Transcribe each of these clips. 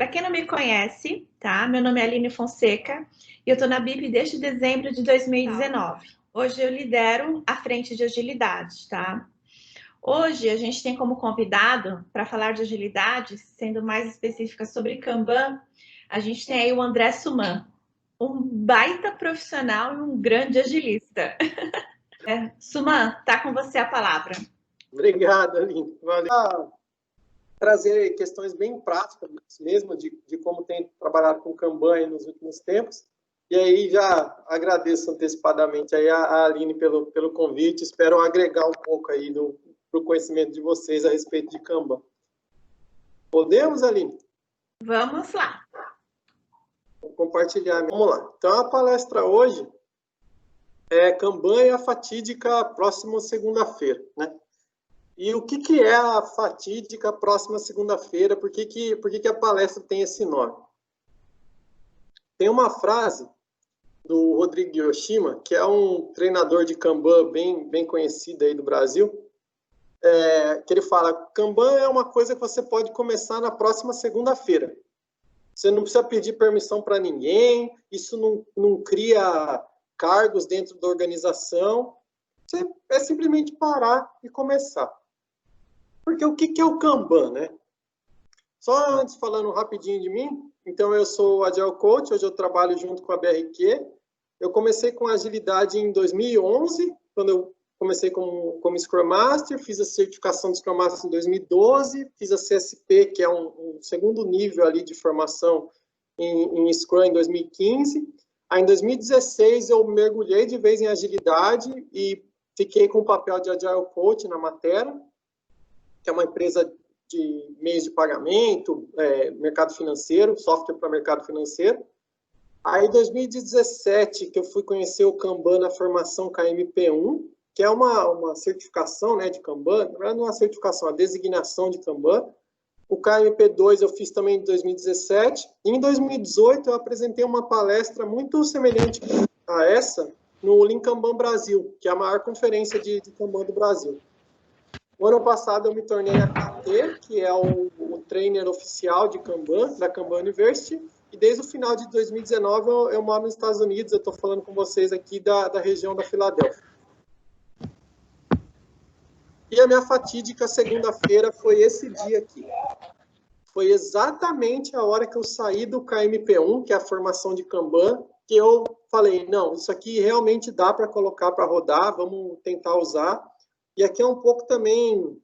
Para quem não me conhece, tá? Meu nome é Aline Fonseca e eu estou na BIP desde dezembro de 2019. Hoje eu lidero a frente de agilidade, tá? Hoje a gente tem como convidado para falar de agilidade, sendo mais específica sobre Kanban, a gente tem aí o André Suman, um baita profissional e um grande agilista. Suman, tá com você a palavra. Obrigado, Aline. Valeu. Trazer questões bem práticas mesmo de como tem trabalhado com Kanban nos últimos tempos. E aí já agradeço antecipadamente aí a Aline pelo convite. Espero agregar um pouco aí para o conhecimento de vocês a respeito de Kanban. Podemos, Aline? Vamos lá. Vou compartilhar. Vamos lá. Então, a palestra hoje é Kanban e a fatídica próxima segunda-feira, né? E o que é a fatídica próxima segunda-feira? Por que a palestra tem esse nome? Tem uma frase do Rodrigo Yoshima, que é um treinador de Kanban bem conhecido aí do Brasil, que ele fala: Kanban é uma coisa que você pode começar na próxima segunda-feira. Você não precisa pedir permissão para ninguém, isso não cria cargos dentro da organização. Você é simplesmente parar e começar. Porque o que é o Kanban, né? Só antes, falando rapidinho de mim, então eu sou Agile Coach, hoje eu trabalho junto com a BRQ. Eu comecei com agilidade em 2011, quando eu comecei como Scrum Master, fiz a certificação de Scrum Master em 2012, fiz a CSP, que é um segundo nível ali de formação em Scrum em 2015. Aí em 2016 eu mergulhei de vez em agilidade e fiquei com o papel de Agile Coach na Matera, que é uma empresa de meios de pagamento, mercado financeiro, software para mercado financeiro. Aí, em 2017, que eu fui conhecer o Kanban na formação KMP1, que é uma certificação, né, de Kanban, na verdade não é uma certificação, é uma designação de Kanban. O KMP2 eu fiz também em 2017. E em 2018 eu apresentei uma palestra muito semelhante a essa no Lean Kanban Brasil, que é a maior conferência de Kanban do Brasil. O ano passado eu me tornei AKT, que é o trainer oficial de Kanban, da Kanban University, e desde o final de 2019 eu moro nos Estados Unidos, eu estou falando com vocês aqui da região da Filadélfia. E a minha fatídica segunda-feira foi esse dia aqui. Foi exatamente a hora que eu saí do KMP1, que é a formação de Kanban, que eu falei, não, isso aqui realmente dá para colocar para rodar, vamos tentar usar. E aqui é um pouco também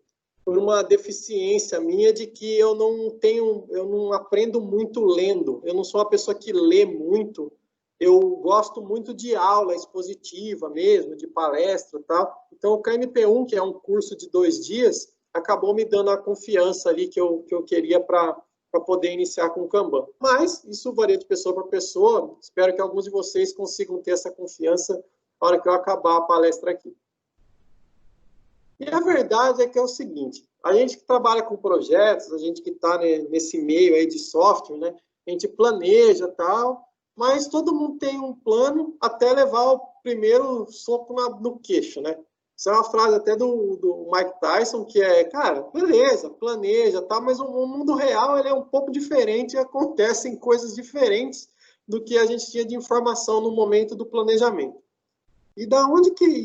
por uma deficiência minha de que eu não aprendo muito lendo. Eu não sou uma pessoa que lê muito. Eu gosto muito de aula expositiva mesmo, de palestra e tal. Então, o KMP1, que é um curso de 2 dias, acabou me dando a confiança ali que eu queria para poder iniciar com o Kanban. Mas isso varia de pessoa para pessoa. Espero que alguns de vocês consigam ter essa confiança na hora que eu acabar a palestra aqui. E a verdade é que é o seguinte, a gente que trabalha com projetos, a gente que está nesse meio aí de software, né, a gente planeja e tal, mas todo mundo tem um plano até levar o primeiro soco no queixo, né? Isso é uma frase até do Mike Tyson, que é, cara, beleza, planeja, tá, mas o mundo real ele é um pouco diferente e acontecem coisas diferentes do que a gente tinha de informação no momento do planejamento. E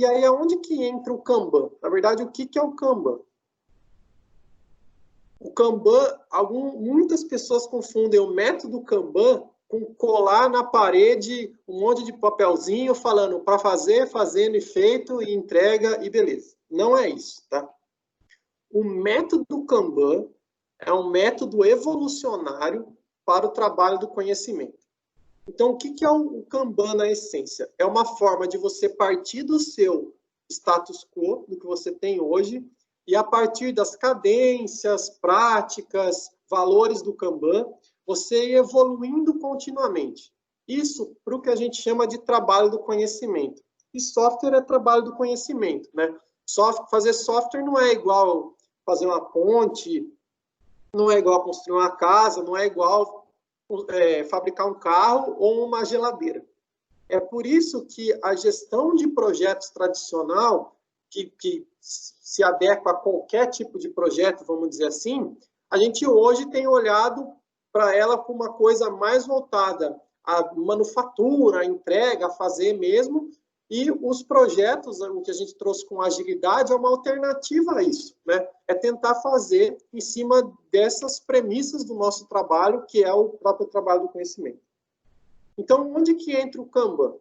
aí aonde que entra o Kanban? Na verdade, o que é o Kanban? O Kanban, muitas pessoas confundem o método Kanban com colar na parede um monte de papelzinho falando para fazer, fazendo e feito, e entrega e beleza. Não é isso, tá? O método Kanban é um método evolucionário para o trabalho do conhecimento. Então, o que é o Kanban na essência? É uma forma de você partir do seu status quo, do que você tem hoje, e a partir das cadências, práticas, valores do Kanban, você ir evoluindo continuamente. Isso para o que a gente chama de trabalho do conhecimento. E software é trabalho do conhecimento, né? Fazer software não é igual fazer uma ponte, não é igual construir uma casa, não é igual fabricar um carro ou uma geladeira. É por isso que a gestão de projetos tradicional, que se adequa a qualquer tipo de projeto, vamos dizer assim, a gente hoje tem olhado para ela para uma coisa mais voltada à manufatura, à entrega, a fazer mesmo. E os projetos, o que a gente trouxe com agilidade, é uma alternativa a isso, né? É tentar fazer em cima dessas premissas do nosso trabalho, que é o próprio trabalho do conhecimento. Então, onde que entra o Kanban?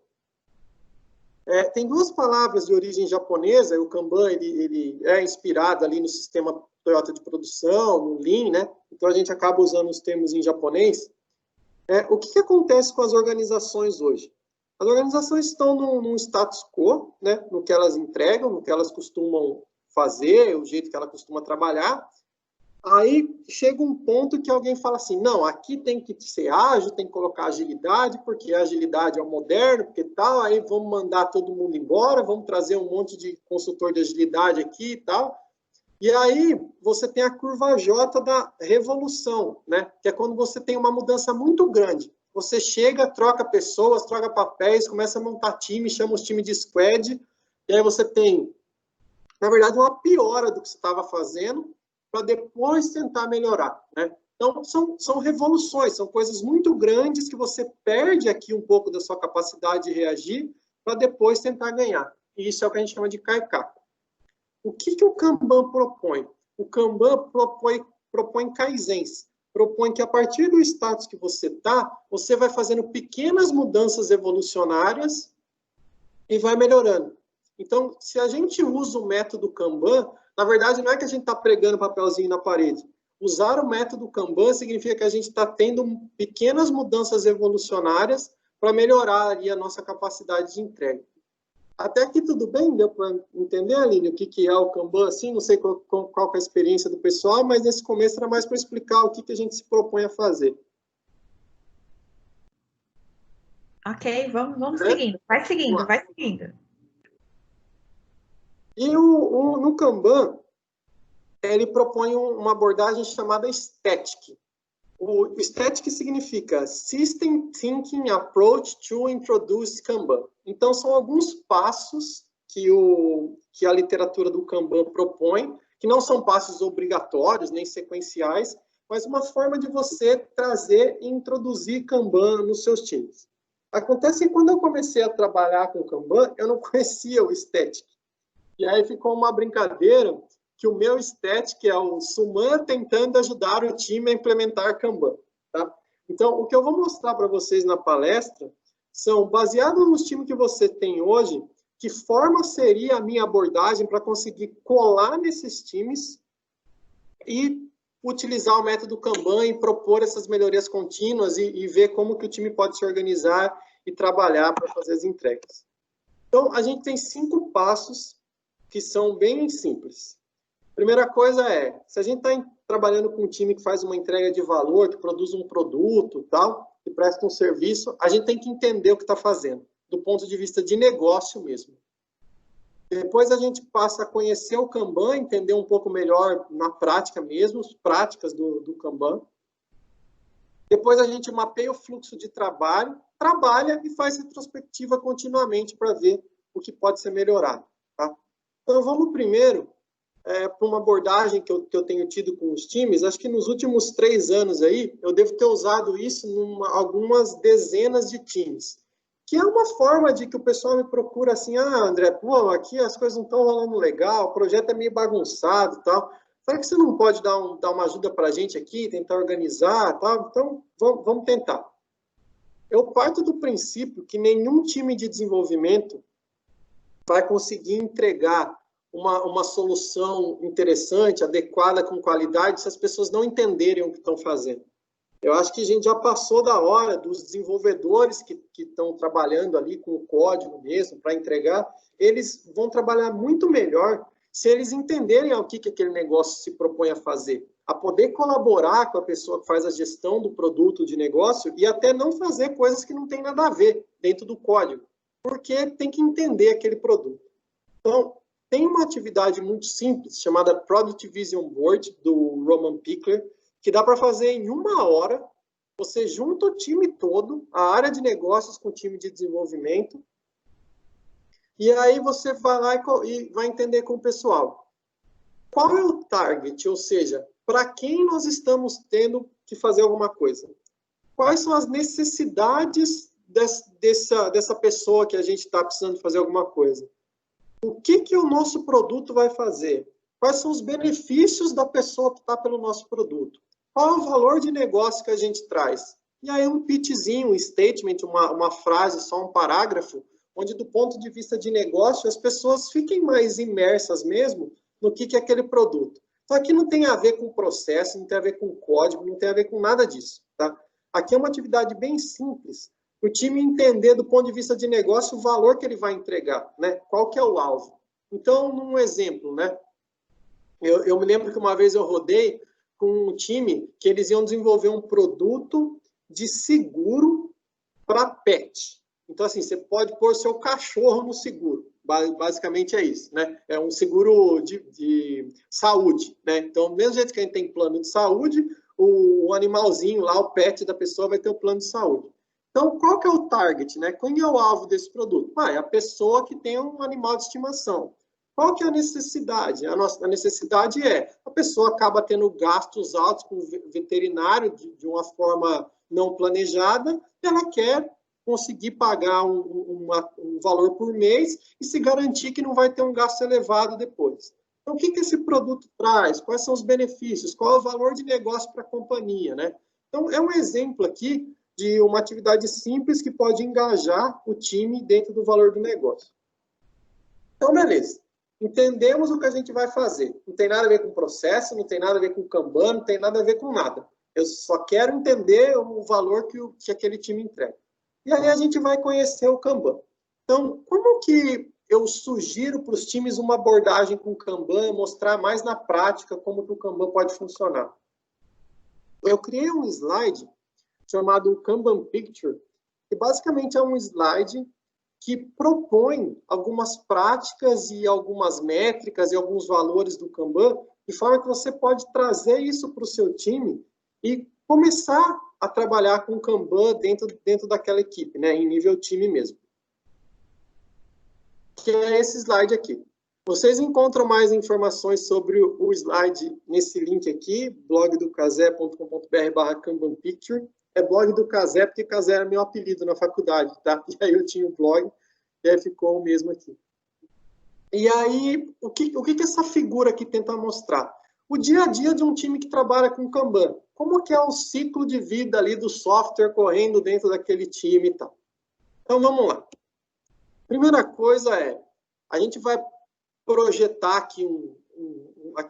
Tem duas palavras de origem japonesa. O Kanban ele é inspirado ali no sistema Toyota de produção, no Lean, né? Então, a gente acaba usando os termos em japonês. O que acontece com as organizações hoje? As organizações estão num status quo, né, no que elas entregam, no que elas costumam fazer, o jeito que ela costuma trabalhar. Aí chega um ponto que alguém fala assim, não, aqui tem que ser ágil, tem que colocar agilidade, porque a agilidade é o moderno, porque tal, aí vamos mandar todo mundo embora, vamos trazer um monte de consultor de agilidade aqui e tal. E aí você tem a curva J da revolução, né, que é quando você tem uma mudança muito grande. Você chega, troca pessoas, troca papéis, começa a montar time, chama os times de squad, e aí você tem, na verdade, uma piora do que você estava fazendo, para depois tentar melhorar, né? Então, são revoluções, são coisas muito grandes que você perde aqui um pouco da sua capacidade de reagir, para depois tentar ganhar. E isso é o que a gente chama de Kaiká. O que o Kanban propõe? O Kanban propõe Kaizens. Propõe que a partir do status que você está, você vai fazendo pequenas mudanças evolucionárias e vai melhorando. Então, se a gente usa o método Kanban, na verdade não é que a gente está pregando papelzinho na parede. Usar o método Kanban significa que a gente está tendo pequenas mudanças evolucionárias para melhorar ali a nossa capacidade de entrega. Até aqui tudo bem? Deu para entender, Aline, o que é o Kanban? Assim, não sei qual é a experiência do pessoal, mas nesse começo era mais para explicar o que a gente se propõe a fazer. Ok, vamos seguindo. Vai seguindo, vai seguindo. E no Kanban, ele propõe uma abordagem chamada Static. O Static significa System Thinking Approach to Introduce Kanban. Então, são alguns passos que a literatura do Kanban propõe, que não são passos obrigatórios, nem sequenciais, mas uma forma de você trazer e introduzir Kanban nos seus times. Acontece que quando eu comecei a trabalhar com Kanban, eu não conhecia o Static. E aí ficou uma brincadeira que o meu Static é o Suman tentando ajudar o time a implementar Kanban. Tá? Então, o que eu vou mostrar para vocês na palestra são, baseado nos times que você tem hoje, que forma seria a minha abordagem para conseguir colar nesses times e utilizar o método Kanban e propor essas melhorias contínuas e ver como que o time pode se organizar e trabalhar para fazer as entregas. Então, a gente tem 5 passos que são bem simples. Primeira coisa é, se a gente está trabalhando com um time que faz uma entrega de valor, que produz um produto, tal, que presta um serviço, a gente tem que entender o que está fazendo, do ponto de vista de negócio mesmo. Depois a gente passa a conhecer o Kanban, entender um pouco melhor na prática mesmo, as práticas do Kanban. Depois a gente mapeia o fluxo de trabalho, trabalha e faz retrospectiva continuamente para ver o que pode ser melhorado. Tá? Então vamos primeiro para uma abordagem que eu tenho tido com os times. Acho que nos últimos 3 anos aí, eu devo ter usado isso em algumas dezenas de times. Que é uma forma de que o pessoal me procura assim, André, pô, aqui as coisas não estão rolando legal, o projeto é meio bagunçado e tal. Será que você não pode dar uma ajuda para a gente aqui, tentar organizar e tal? Então, vamos tentar. Eu parto do princípio que nenhum time de desenvolvimento vai conseguir entregar uma solução interessante, adequada, com qualidade, se as pessoas não entenderem o que estão fazendo. Eu acho que a gente já passou da hora dos desenvolvedores que estão trabalhando ali com o código mesmo para entregar, eles vão trabalhar muito melhor se eles entenderem o que aquele negócio se propõe a fazer, a poder colaborar com a pessoa que faz a gestão do produto de negócio e até não fazer coisas que não tem nada a ver dentro do código, porque tem que entender aquele produto. Então, tem uma atividade muito simples chamada Product Vision Board, do Roman Pichler, que dá para fazer em 1 hora. Você junta o time todo, a área de negócios com o time de desenvolvimento, e aí você vai lá e vai entender com o pessoal. Qual é o target? Ou seja, para quem nós estamos tendo que fazer alguma coisa. Quais são as necessidades dessa pessoa que a gente está precisando fazer alguma coisa? O que o nosso produto vai fazer? Quais são os benefícios da pessoa que está pelo nosso produto? Qual é o valor de negócio que a gente traz? E aí um pitchzinho, um statement, uma frase, só um parágrafo, onde do ponto de vista de negócio as pessoas fiquem mais imersas mesmo no que é aquele produto. Então aqui não tem a ver com processo, não tem a ver com código, não tem a ver com nada disso, tá? Aqui é uma atividade bem simples, o time entender do ponto de vista de negócio o valor que ele vai entregar, né? Qual que é o alvo. Então, num exemplo, né? Eu me lembro que uma vez eu rodei com um time que eles iam desenvolver um produto de seguro para pet. Então, assim, você pode pôr seu cachorro no seguro. Basicamente é isso, né? É um seguro de saúde, né? Então, do mesmo jeito que a gente tem plano de saúde, o animalzinho lá, o pet da pessoa vai ter o plano de saúde. Então, qual que é o target, né? Qual é o alvo desse produto? É a pessoa que tem um animal de estimação. Qual que é a necessidade? A necessidade é, a pessoa acaba tendo gastos altos com o veterinário de uma forma não planejada, e ela quer conseguir pagar um valor por mês e se garantir que não vai ter um gasto elevado depois. Então, o que esse produto traz? Quais são os benefícios? Qual é o valor de negócio para a companhia, né? Então, é um exemplo aqui de uma atividade simples que pode engajar o time dentro do valor do negócio. Então, beleza. Entendemos o que a gente vai fazer. Não tem nada a ver com processo, não tem nada a ver com Kanban, não tem nada a ver com nada. Eu só quero entender o valor que aquele time entrega. E aí a gente vai conhecer o Kanban. Então, como que eu sugiro para os times uma abordagem com Kanban, mostrar mais na prática como que o Kanban pode funcionar? Eu criei um slide chamado Kanban Picture, que basicamente é um slide que propõe algumas práticas e algumas métricas e alguns valores do Kanban, de forma que você pode trazer isso para o seu time e começar a trabalhar com o Kanban dentro daquela equipe, né, em nível time mesmo. Que é esse slide aqui. Vocês encontram mais informações sobre o slide nesse link aqui, blogdocasé.com.br/Kanban Picture. É blog do Casé, porque Casé era meu apelido na faculdade, tá? E aí eu tinha um blog, e aí ficou o mesmo aqui. E aí, o que essa figura aqui tenta mostrar? O dia a dia de um time que trabalha com Kanban. Como que é o ciclo de vida ali do software correndo dentro daquele time e tal. Então, vamos lá. Primeira coisa é, a gente vai projetar aqui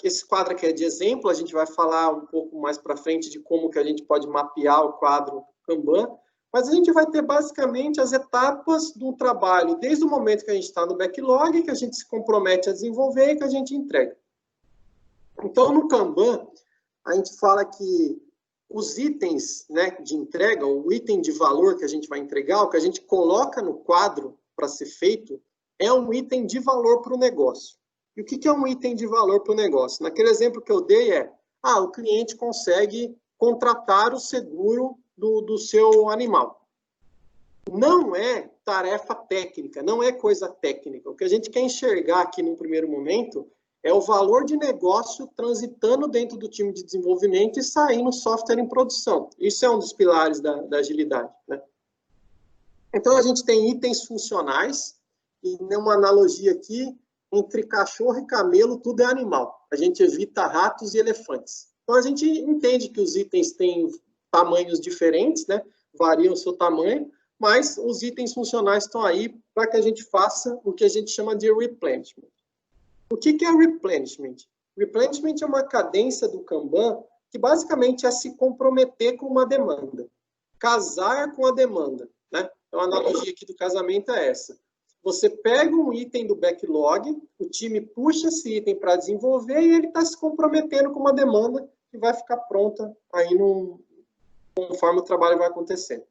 esse quadro aqui é de exemplo, a gente vai falar um pouco mais para frente de como que a gente pode mapear o quadro Kanban, mas a gente vai ter basicamente as etapas do trabalho, desde o momento que a gente está no backlog, que a gente se compromete a desenvolver e que a gente entrega. Então, no Kanban, a gente fala que os itens, né, de entrega, o item de valor que a gente vai entregar, o que a gente coloca no quadro para ser feito, é um item de valor para o negócio. E o que é um item de valor para o negócio? Naquele exemplo que eu dei o cliente consegue contratar o seguro do seu animal. Não é tarefa técnica, não é coisa técnica. O que a gente quer enxergar aqui no primeiro momento é o valor de negócio transitando dentro do time de desenvolvimento e saindo software em produção. Isso é um dos pilares da agilidade, né? Então, a gente tem itens funcionais, e numa analogia aqui, entre cachorro e camelo, tudo é animal. A gente evita ratos e elefantes. Então, a gente entende que os itens têm tamanhos diferentes, né? Variam o seu tamanho, mas os itens funcionais estão aí para que a gente faça o que a gente chama de replenishment. O que é replenishment? Replenishment é uma cadência do Kanban que basicamente é se comprometer com uma demanda. Casar com a demanda, né? Então, a analogia aqui do casamento é essa. Você pega um item do backlog, o time puxa esse item para desenvolver e ele está se comprometendo com uma demanda que vai ficar pronta aí conforme o trabalho vai acontecendo.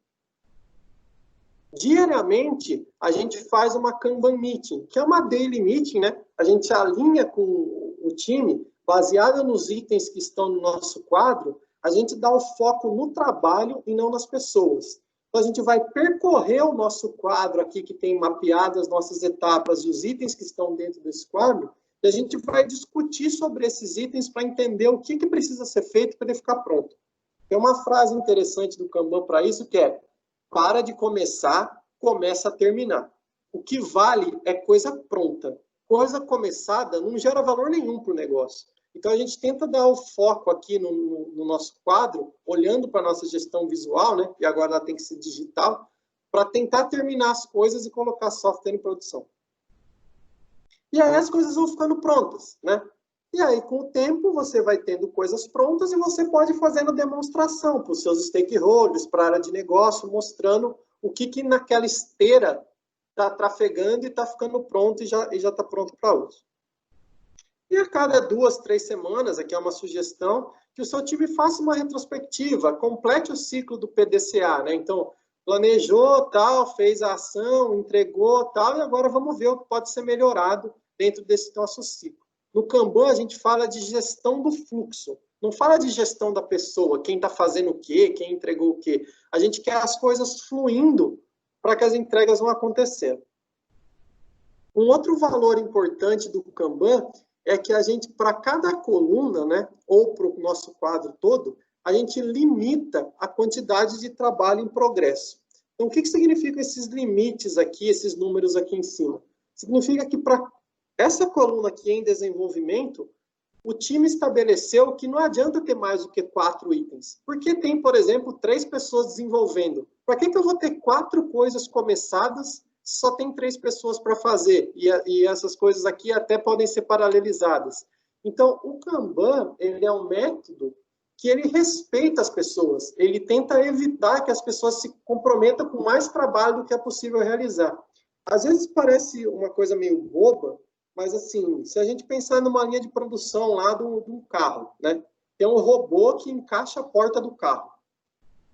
Diariamente, a gente faz uma Kanban Meeting, que é uma daily meeting, né? A gente alinha com o time, baseado nos itens que estão no nosso quadro, a gente dá o foco no trabalho e não nas pessoas. Então, a gente vai percorrer o nosso quadro aqui, que tem mapeado as nossas etapas e os itens que estão dentro desse quadro, e a gente vai discutir sobre esses itens para entender o que precisa ser feito para ele ficar pronto. Tem uma frase interessante do Kanban para isso, que é: para de começar, começa a terminar. O que vale é coisa pronta. Coisa começada não gera valor nenhum para o negócio. Então, a gente tenta dar o foco aqui no nosso quadro, olhando para a nossa gestão visual, né? E agora ela tem que ser digital, para tentar terminar as coisas e colocar software em produção. E aí as coisas vão ficando prontas, né? E aí, com o tempo, você vai tendo coisas prontas e você pode ir fazendo demonstração para os seus stakeholders, para a área de negócio, mostrando o que naquela esteira está trafegando e está ficando pronto e já está pronto para uso. E a cada 2, 3 semanas, aqui é uma sugestão, que o seu time faça uma retrospectiva, complete o ciclo do PDCA, né? Então, planejou, tal, fez a ação, entregou, tal, e agora vamos ver o que pode ser melhorado dentro desse nosso ciclo. No Kanban, a gente fala de gestão do fluxo, não fala de gestão da pessoa, quem está fazendo o quê, quem entregou o quê. A gente quer as coisas fluindo para que as entregas vão acontecendo. Um outro valor importante do Kanban é que a gente, para cada coluna, né, ou para o nosso quadro todo, a gente limita a quantidade de trabalho em progresso. Então, o que significa esses limites aqui, esses números aqui em cima? Significa que para essa coluna aqui em desenvolvimento, o time estabeleceu que não adianta ter mais do que 4 itens. Porque tem, por exemplo, 3 pessoas desenvolvendo. Para que eu vou ter 4 coisas começadas se só tem 3 pessoas para fazer? E essas coisas aqui até podem ser paralelizadas. Então, o Kanban, ele é um método que ele respeita as pessoas. Ele tenta evitar que as pessoas se comprometam com mais trabalho do que é possível realizar. Às vezes parece uma coisa meio boba, mas, assim, se a gente pensar numa linha de produção lá de um carro, né? Tem um robô que encaixa a porta do carro.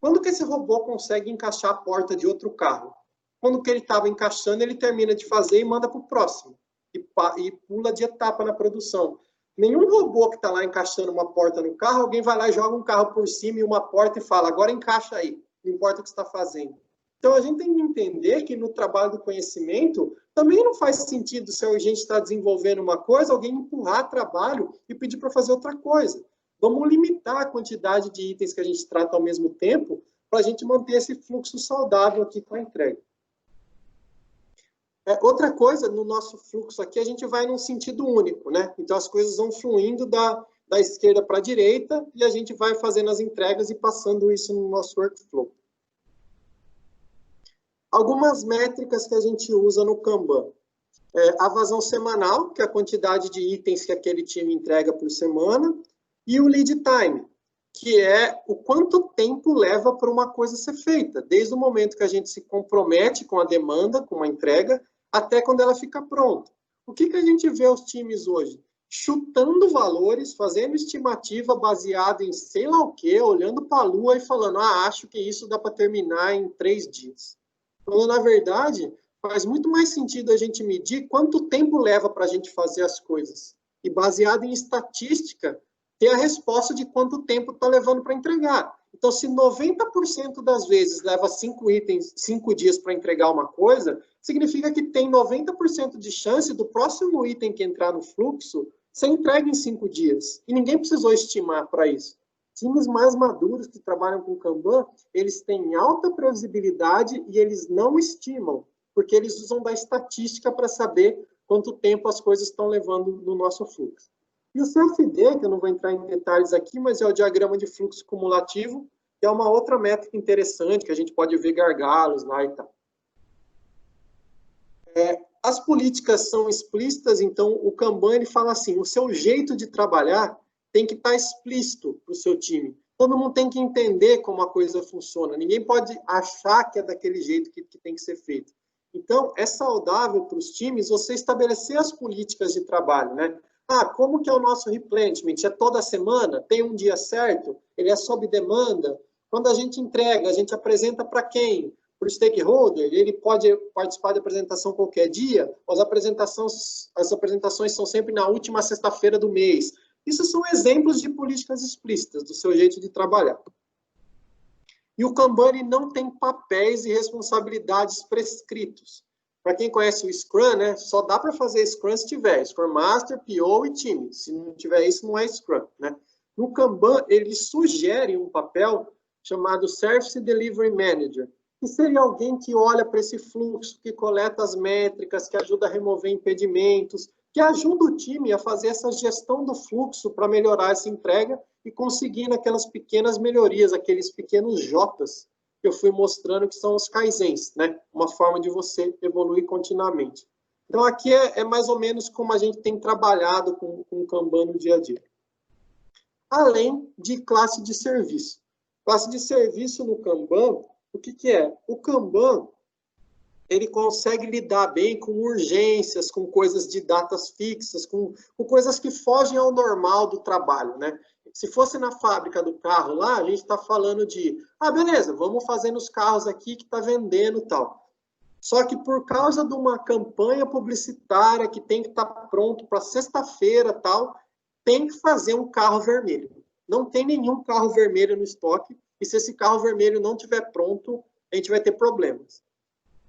Quando que esse robô consegue encaixar a porta de outro carro? Quando que ele estava encaixando, ele termina de fazer e manda para o próximo. E pula de etapa na produção. Nenhum robô que está lá encaixando uma porta no carro, alguém vai lá e joga um carro por cima e uma porta e fala, agora encaixa aí, não importa o que você está fazendo. Então, a gente tem que entender que no trabalho do conhecimento, também não faz sentido se a gente está desenvolvendo uma coisa, alguém empurrar trabalho e pedir para fazer outra coisa. Vamos limitar a quantidade de itens que a gente trata ao mesmo tempo para a gente manter esse fluxo saudável aqui com a entrega. Outra coisa, no nosso fluxo aqui, a gente vai num sentido único, né? Então, as coisas vão fluindo da esquerda para a direita e a gente vai fazendo as entregas e passando isso no nosso workflow. Algumas métricas que a gente usa no Kanban. A vazão semanal, que é a quantidade de itens que aquele time entrega por semana, e o lead time, que é o quanto tempo leva para uma coisa ser feita, desde o momento que a gente se compromete com a demanda, com a entrega, até quando ela fica pronta. O que a gente vê os times hoje? Chutando valores, fazendo estimativa baseada em sei lá o quê, olhando para a lua e falando, acho que isso dá para terminar em 3 dias. Quando, na verdade, faz muito mais sentido a gente medir quanto tempo leva para a gente fazer as coisas. E, baseado em estatística, ter a resposta de quanto tempo está levando para entregar. Então, se 90% das vezes leva 5 dias para entregar uma coisa, significa que tem 90% de chance do próximo item que entrar no fluxo ser entregue em 5 dias. E ninguém precisou estimar para isso. Times mais maduros que trabalham com Kanban, eles têm alta previsibilidade e eles não estimam, porque eles usam da estatística para saber quanto tempo as coisas estão levando no nosso fluxo. E o CFD, que eu não vou entrar em detalhes aqui, mas é o diagrama de fluxo cumulativo, que é uma outra métrica interessante, que a gente pode ver gargalos lá e tal. As políticas são explícitas, então o Kanban ele fala assim, o seu jeito de trabalhar tem que estar explícito para o seu time. Todo mundo tem que entender como a coisa funciona. Ninguém pode achar que é daquele jeito que tem que ser feito. Então, é saudável para os times você estabelecer as políticas de trabalho, né? Como que é o nosso replenishment? É toda semana? Tem um dia certo? Ele é sob demanda? Quando a gente entrega, a gente apresenta para quem? Para o stakeholder? Ele pode participar da apresentação qualquer dia? As apresentações são sempre na última sexta-feira do mês. Isso são exemplos de políticas explícitas do seu jeito de trabalhar. E o Kanban não tem papéis e responsabilidades prescritos. Para quem conhece o Scrum, né, só dá para fazer Scrum se tiver Scrum Master, PO e time. Se não tiver isso, não é Scrum. Né? No Kanban, ele sugere um papel chamado Service Delivery Manager, que seria alguém que olha para esse fluxo, que coleta as métricas, que ajuda a remover impedimentos, que ajuda o time a fazer essa gestão do fluxo para melhorar essa entrega e conseguir aquelas pequenas melhorias, aqueles pequenos J's que eu fui mostrando que são os Kaizens, né? Uma forma de você evoluir continuamente. Então, aqui é mais ou menos como a gente tem trabalhado com o Kanban no dia a dia. Além de classe de serviço. Classe de serviço no Kanban, o que é? O Kanban, ele consegue lidar bem com urgências, com coisas de datas fixas, com coisas que fogem ao normal do trabalho, né? Se fosse na fábrica do carro lá, a gente está falando de, beleza, vamos fazer nos carros aqui que está vendendo e tal. Só que por causa de uma campanha publicitária que tem que estar pronto para sexta-feira e tal, tem que fazer um carro vermelho. Não tem nenhum carro vermelho no estoque, e se esse carro vermelho não estiver pronto, a gente vai ter problemas.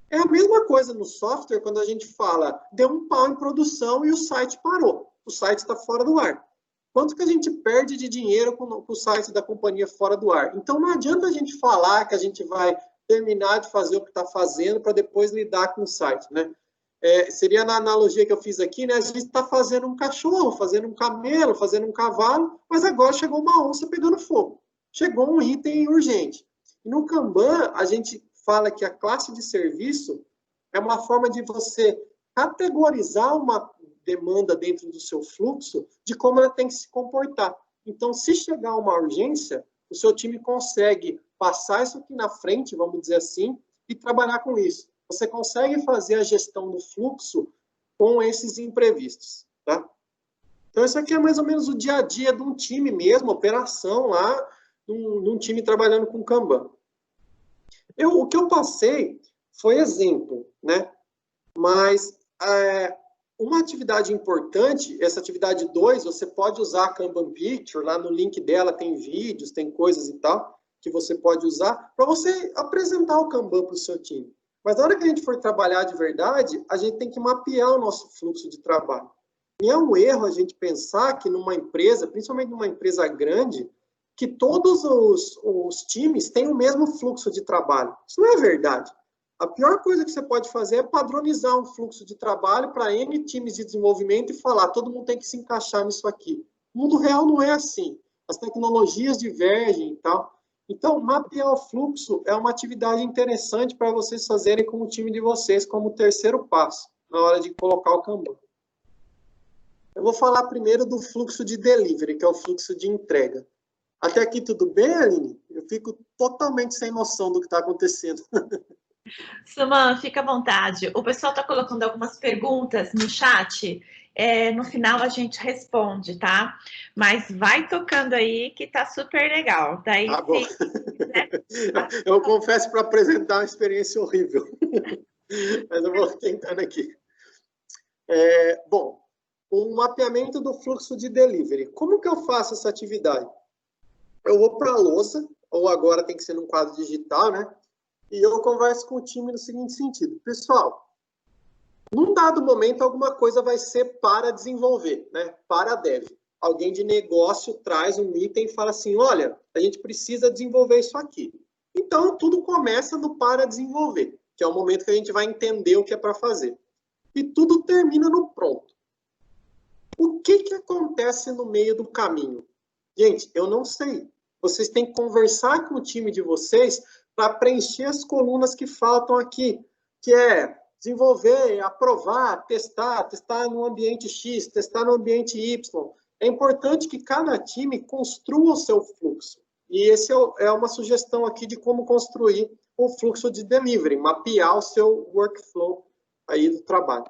É a mesma coisa no software quando a gente fala, deu um pau em produção e o site parou. O site está fora do ar. Quanto que a gente perde de dinheiro com o site da companhia fora do ar? Então, não adianta a gente falar que a gente vai terminar de fazer o que está fazendo para depois lidar com o site, né? Seria na analogia que eu fiz aqui, né? A gente está fazendo um cachorro, fazendo um camelo, fazendo um cavalo, mas agora chegou uma onça pegando fogo. Chegou um item urgente. E no Kanban, a gente fala que a classe de serviço é uma forma de você categorizar uma demanda dentro do seu fluxo de como ela tem que se comportar. Então, se chegar uma urgência, o seu time consegue passar isso aqui na frente, vamos dizer assim, e trabalhar com isso. Você consegue fazer a gestão do fluxo com esses imprevistos, tá? Então, isso aqui é mais ou menos o dia a dia de um time mesmo, operação lá, num time trabalhando com Kanban. O que eu passei foi exemplo, né? Mas uma atividade importante, essa atividade 2, você pode usar a Kanban Picture, lá no link dela tem vídeos, tem coisas e tal, que você pode usar para você apresentar o Kanban para o seu time. Mas na hora que a gente for trabalhar de verdade, a gente tem que mapear o nosso fluxo de trabalho. E é um erro a gente pensar que numa empresa, principalmente numa empresa grande, que todos os times têm o mesmo fluxo de trabalho. Isso não é verdade. A pior coisa que você pode fazer é padronizar um fluxo de trabalho para N times de desenvolvimento e falar, todo mundo tem que se encaixar nisso aqui. O mundo real não é assim. As tecnologias divergem e tal. Então, mapear o fluxo é uma atividade interessante para vocês fazerem com o time de vocês como terceiro passo, na hora de colocar o Kanban. Eu vou falar primeiro do fluxo de delivery, que é o fluxo de entrega. Até aqui tudo bem, Aline? Eu fico totalmente sem noção do que está acontecendo. Suman, fica à vontade. O pessoal está colocando algumas perguntas no chat. No final a gente responde, tá? Mas vai tocando aí que tá super legal. Daí, bom. Né? Eu confesso para apresentar uma experiência horrível. Mas eu vou tentando aqui. Bom, o mapeamento do fluxo de delivery. Como que eu faço essa atividade? Eu vou para a lousa, ou agora tem que ser num quadro digital, né? E eu converso com o time no seguinte sentido. Pessoal, num dado momento, alguma coisa vai ser para desenvolver, né? Para dev. Alguém de negócio traz um item e fala assim, olha, a gente precisa desenvolver isso aqui. Então, tudo começa no para desenvolver, que é o momento que a gente vai entender o que é para fazer. E tudo termina no pronto. O que acontece no meio do caminho? Gente, eu não sei. Vocês têm que conversar com o time de vocês para preencher as colunas que faltam aqui, que é desenvolver, aprovar, testar no ambiente X, testar no ambiente Y. É importante que cada time construa o seu fluxo. E esse é uma sugestão aqui de como construir o fluxo de delivery, mapear o seu workflow aí do trabalho.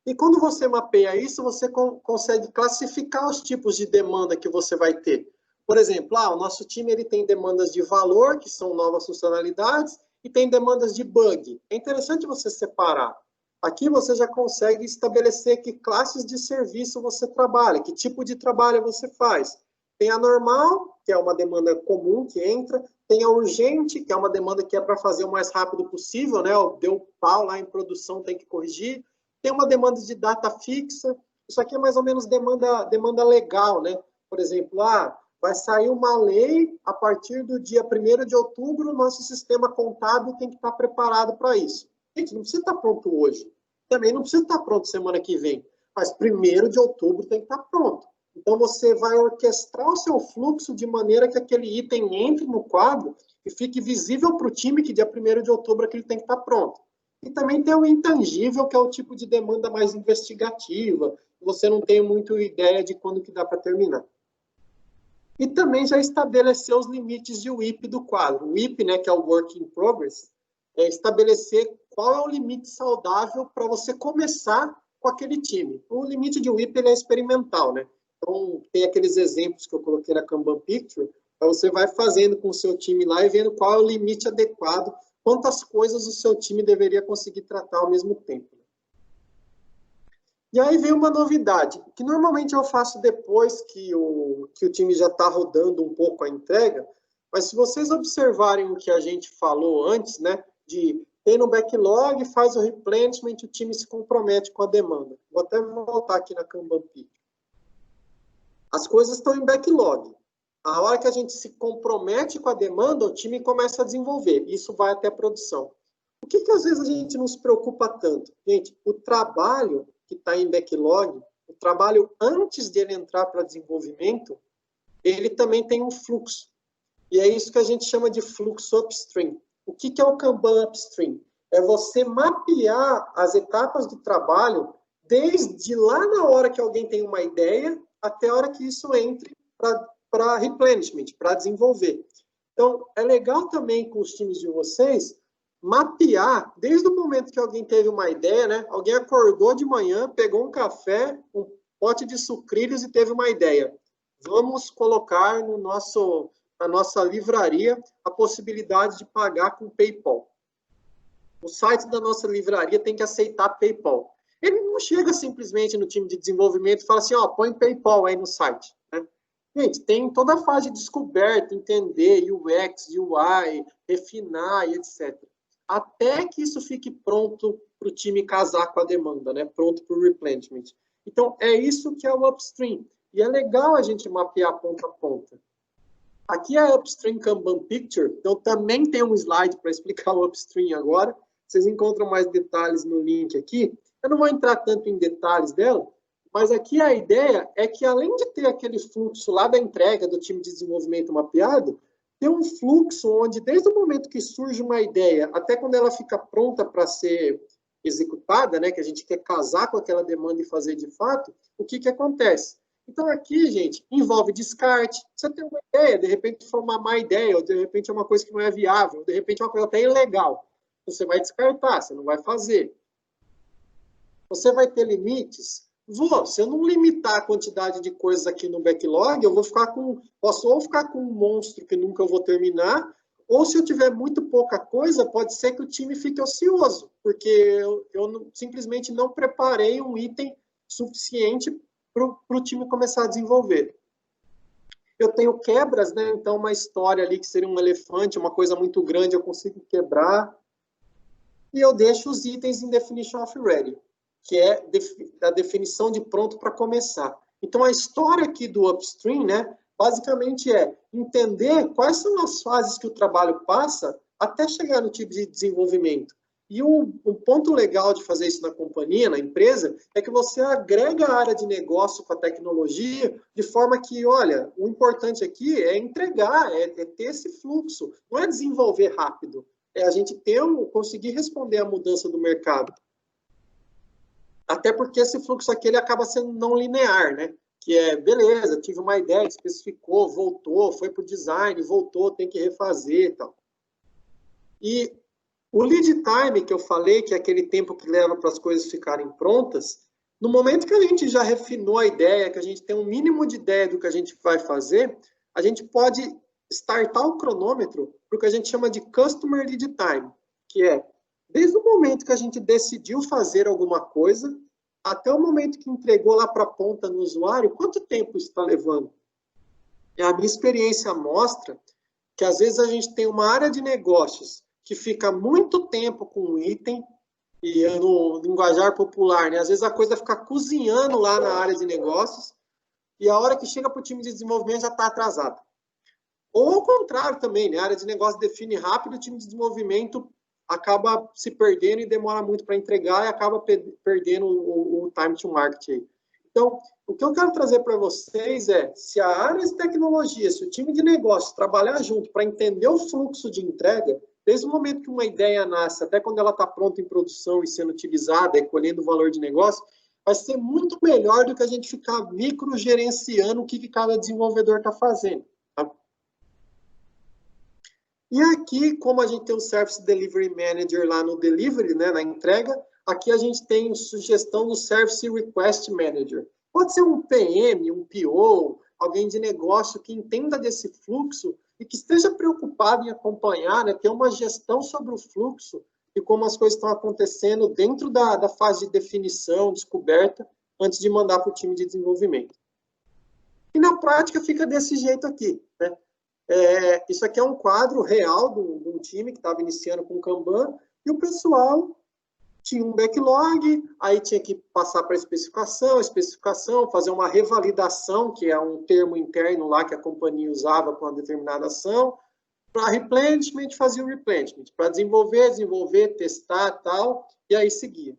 E quando você mapeia isso, você consegue classificar os tipos de demanda que você vai ter. Por exemplo, o nosso time ele tem demandas de valor, que são novas funcionalidades, e tem demandas de bug. É interessante você separar. Aqui você já consegue estabelecer que classes de serviço você trabalha, que tipo de trabalho você faz. Tem a normal, que é uma demanda comum que entra, tem a urgente, que é uma demanda que é para fazer o mais rápido possível, né? Deu pau lá em produção, tem que corrigir. Tem uma demanda de data fixa. Isso aqui é mais ou menos demanda legal, né? Por exemplo, vai sair uma lei a partir do dia 1º de outubro, o nosso sistema contábil tem que estar preparado para isso. Gente, não precisa estar pronto hoje. Também não precisa estar pronto semana que vem. Mas 1º de outubro tem que estar pronto. Então, você vai orquestrar o seu fluxo de maneira que aquele item entre no quadro e fique visível para o time que dia 1º de outubro aquele tem que estar pronto. E também tem o intangível, que é o tipo de demanda mais investigativa. Você não tem muito ideia de quando que dá para terminar. E também já estabeleceu os limites de WIP do quadro. O WIP, né, que é o Work in Progress, é estabelecer qual é o limite saudável para você começar com aquele time. O limite de WIP ele é experimental, né? Então, tem aqueles exemplos que eu coloquei na Kanban Picture, então você vai fazendo com o seu time lá e vendo qual é o limite adequado, quantas coisas o seu time deveria conseguir tratar ao mesmo tempo. E aí vem uma novidade, que normalmente eu faço depois que o time já está rodando um pouco a entrega, mas se vocês observarem o que a gente falou antes, né, de tem no backlog, faz o replenishment, o time se compromete com a demanda. Vou até voltar aqui na Kanban Picture. As coisas estão em backlog. A hora que a gente se compromete com a demanda, o time começa a desenvolver. Isso vai até a produção. O que às vezes a gente não se preocupa tanto? Gente, o trabalho que está em backlog, o trabalho antes de ele entrar para desenvolvimento, ele também tem um fluxo. E é isso que a gente chama de fluxo upstream. O que é o Kanban upstream? É você mapear as etapas do trabalho desde lá na hora que alguém tem uma ideia até a hora que isso entre para replenishment, para desenvolver. Então, é legal também com os times de vocês mapear, desde o momento que alguém teve uma ideia, né? Alguém acordou de manhã, pegou um café, um pote de sucrilhos e teve uma ideia. Vamos colocar na nossa livraria a possibilidade de pagar com PayPal. O site da nossa livraria tem que aceitar PayPal. Ele não chega simplesmente no time de desenvolvimento e fala assim, ó, põe PayPal aí no site. Né? Gente, tem toda a fase de descoberta, entender, UX, UI, refinar e etc. Até que isso fique pronto para o time casar com a demanda, né? Pronto para o replenishment. Então, é isso que é o upstream. E é legal a gente mapear ponta a ponta. Aqui é a Upstream Kanban Picture, então também tem um slide para explicar o upstream agora. Vocês encontram mais detalhes no link aqui. Eu não vou entrar tanto em detalhes dela, mas aqui a ideia é que, além de ter aquele fluxo lá da entrega do time de desenvolvimento mapeado, tem um fluxo onde, desde o momento que surge uma ideia até quando ela fica pronta para ser executada, né, que a gente quer casar com aquela demanda e fazer de fato, o que acontece? Então, aqui, gente, envolve descarte. Você tem uma ideia, de repente foi uma má ideia, ou de repente é uma coisa que não é viável, ou de repente é uma coisa até ilegal. Você vai descartar, você não vai fazer. Você vai ter limites? Se eu não limitar a quantidade de coisas aqui no backlog, eu vou ficar posso ou ficar com um monstro que nunca eu vou terminar, ou se eu tiver muito pouca coisa, pode ser que o time fique ocioso, porque eu simplesmente não preparei um item suficiente para o time começar a desenvolver. Eu tenho quebras, né? Então uma história ali que seria um elefante, uma coisa muito grande, eu consigo quebrar. E eu deixo os itens em definition of ready, que é a definição de pronto para começar. Então a história aqui do upstream, né? Basicamente é entender quais são as fases que o trabalho passa até chegar no tipo de desenvolvimento. E um ponto legal de fazer isso na companhia, na empresa, é que você agrega a área de negócio com a tecnologia de forma que, olha, o importante aqui é entregar, é ter esse fluxo, não é desenvolver rápido, é a gente conseguir responder à mudança do mercado. Até porque esse fluxo aqui ele acaba sendo não linear, né? Que é, beleza, tive uma ideia, especificou, voltou, foi para o design, voltou, tem que refazer e tal. E o lead time que eu falei, que é aquele tempo que leva para as coisas ficarem prontas, no momento que a gente já refinou a ideia, que a gente tem um mínimo de ideia do que a gente vai fazer, a gente pode startar o cronômetro para o que a gente chama de Customer Lead Time, que é, desde o momento que a gente decidiu fazer alguma coisa, até o momento que entregou lá para a ponta no usuário, quanto tempo isso está levando? E a minha experiência mostra que, às vezes, a gente tem uma área de negócios que fica muito tempo com um item, e no linguajar popular, né? Às vezes a coisa fica cozinhando lá na área de negócios, e a hora que chega para o time de desenvolvimento já está atrasado. Ou ao contrário também, né? A área de negócio define rápido, o time de desenvolvimento acaba se perdendo e demora muito para entregar e acaba perdendo o time to market aí. Então, o que eu quero trazer para vocês é, se a área de tecnologia, se o time de negócio trabalhar junto para entender o fluxo de entrega, desde o momento que uma ideia nasce, até quando ela está pronta em produção e sendo utilizada e colhendo o valor de negócio, vai ser muito melhor do que a gente ficar microgerenciando o que cada desenvolvedor está fazendo. Tá? E aqui, como a gente tem o Service Delivery Manager lá no Delivery, né, na entrega, aqui a gente tem sugestão do Service Request Manager. Pode ser um PM, um PO, alguém de negócio que entenda desse fluxo e que esteja preocupado em acompanhar, né, ter uma gestão sobre o fluxo e como as coisas estão acontecendo dentro da fase de definição, descoberta, antes de mandar para o time de desenvolvimento. E na prática fica desse jeito aqui, né? Isso aqui é um quadro real de um time que estava iniciando com Kanban, e o pessoal tinha um backlog, aí tinha que passar para a especificação, fazer uma revalidação, que é um termo interno lá que a companhia usava com uma determinada ação, para replenishment, fazia o replenishment, para desenvolver, testar tal, e aí seguia.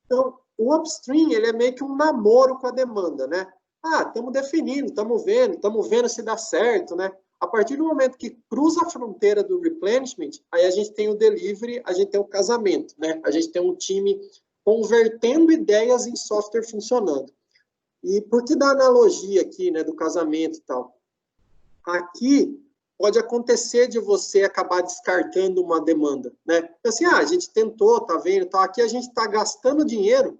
Então, o upstream, ele é meio que um namoro com a demanda, né? Estamos definindo, estamos vendo se dá certo, né? A partir do momento que cruza a fronteira do replenishment, aí a gente tem o delivery, a gente tem o casamento, né? A gente tem um time convertendo ideias em software funcionando. E por que dar analogia aqui, né, do casamento e tal? Aqui pode acontecer de você acabar descartando uma demanda, né? Assim, a gente tentou, tá vendo, tal. Aqui a gente está gastando dinheiro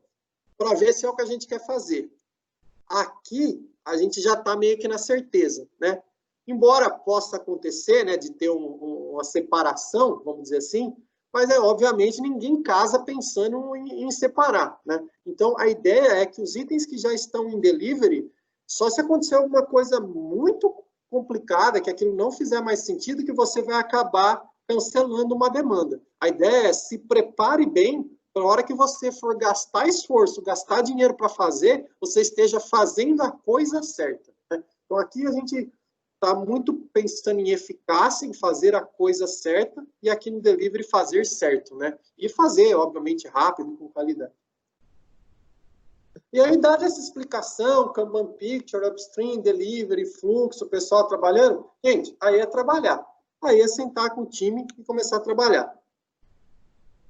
para ver se é o que a gente quer fazer. Aqui a gente já está meio que na certeza, né? Embora possa acontecer, né, de ter uma separação, vamos dizer assim, mas obviamente ninguém casa pensando em separar, né? Então a ideia é que os itens que já estão em delivery, só se acontecer alguma coisa muito complicada, que aquilo não fizer mais sentido, que você vai acabar cancelando uma demanda. A ideia é se prepare bem para a hora que você for gastar esforço, gastar dinheiro para fazer, você esteja fazendo a coisa certa, né? Então aqui a gente está muito pensando em eficácia, em fazer a coisa certa, e aqui no delivery fazer certo, né? E fazer, obviamente, rápido, com qualidade. E aí, dada essa explicação, Kanban Picture, Upstream, Delivery, fluxo, o pessoal trabalhando, gente, aí é trabalhar. Aí é sentar com o time e começar a trabalhar.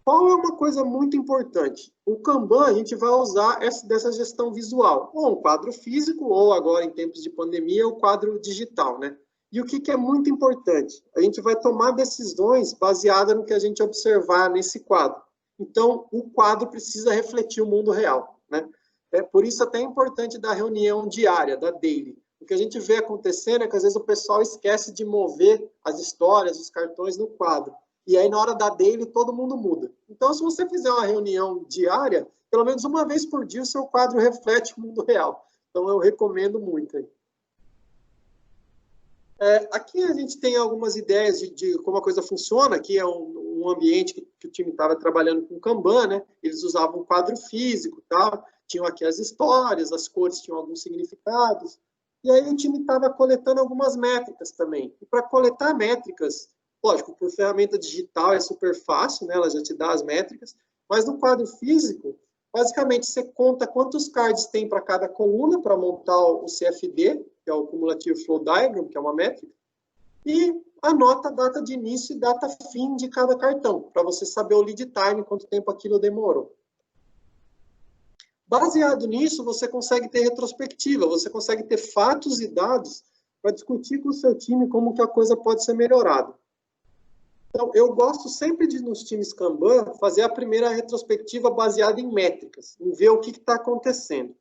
Qual é uma coisa muito importante? O Kanban, a gente vai usar dessa gestão visual, ou um quadro físico, ou agora, em tempos de pandemia, o quadro digital, né? E o que é muito importante? A gente vai tomar decisões baseadas no que a gente observar nesse quadro. Então, o quadro precisa refletir o mundo real, né? Por isso até é importante da reunião diária, da daily. O que a gente vê acontecendo é que, às vezes, o pessoal esquece de mover as histórias, os cartões no quadro. E aí, na hora da daily, todo mundo muda. Então, se você fizer uma reunião diária, pelo menos uma vez por dia, o seu quadro reflete o mundo real. Então, eu recomendo muito. Aí. Aqui a gente tem algumas ideias de como a coisa funciona. Aqui é um ambiente que o time estava trabalhando com Kanban, né? Eles usavam um quadro físico, tal. Tinham aqui as histórias, as cores tinham alguns significados. E aí o time estava coletando algumas métricas também. E para coletar métricas, lógico, por ferramenta digital é super fácil, né? Ela já te dá as métricas, mas no quadro físico, basicamente você conta quantos cards tem para cada coluna para montar o CFD, que é o Cumulative Flow Diagram, que é uma métrica, e anota a data de início e data fim de cada cartão, para você saber o lead time, quanto tempo aquilo demorou. Baseado nisso, você consegue ter retrospectiva, você consegue ter fatos e dados para discutir com o seu time como que a coisa pode ser melhorada. Então, eu gosto sempre de, nos times Kanban, fazer a primeira retrospectiva baseada em métricas, em ver o que está acontecendo.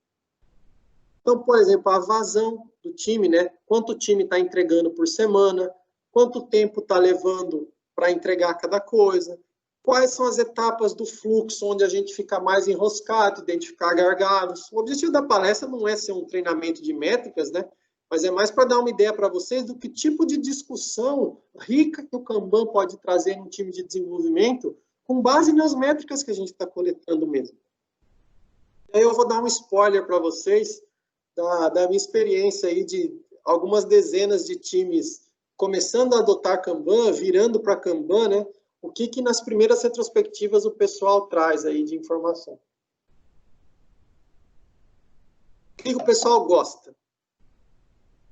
Então, por exemplo, a vazão do time, né? Quanto o time está entregando por semana, quanto tempo está levando para entregar cada coisa, quais são as etapas do fluxo onde a gente fica mais enroscado, identificar gargalos. O objetivo da palestra não é ser um treinamento de métricas, né? Mas é mais para dar uma ideia para vocês do que tipo de discussão rica que o Kanban pode trazer no time de desenvolvimento com base nas métricas que a gente está coletando mesmo. Aí eu vou dar um spoiler para vocês. da minha experiência aí de algumas dezenas de times começando a adotar Kanban, virando para Kanban, né? O que nas primeiras retrospectivas o pessoal traz aí de informação? O que o pessoal gosta?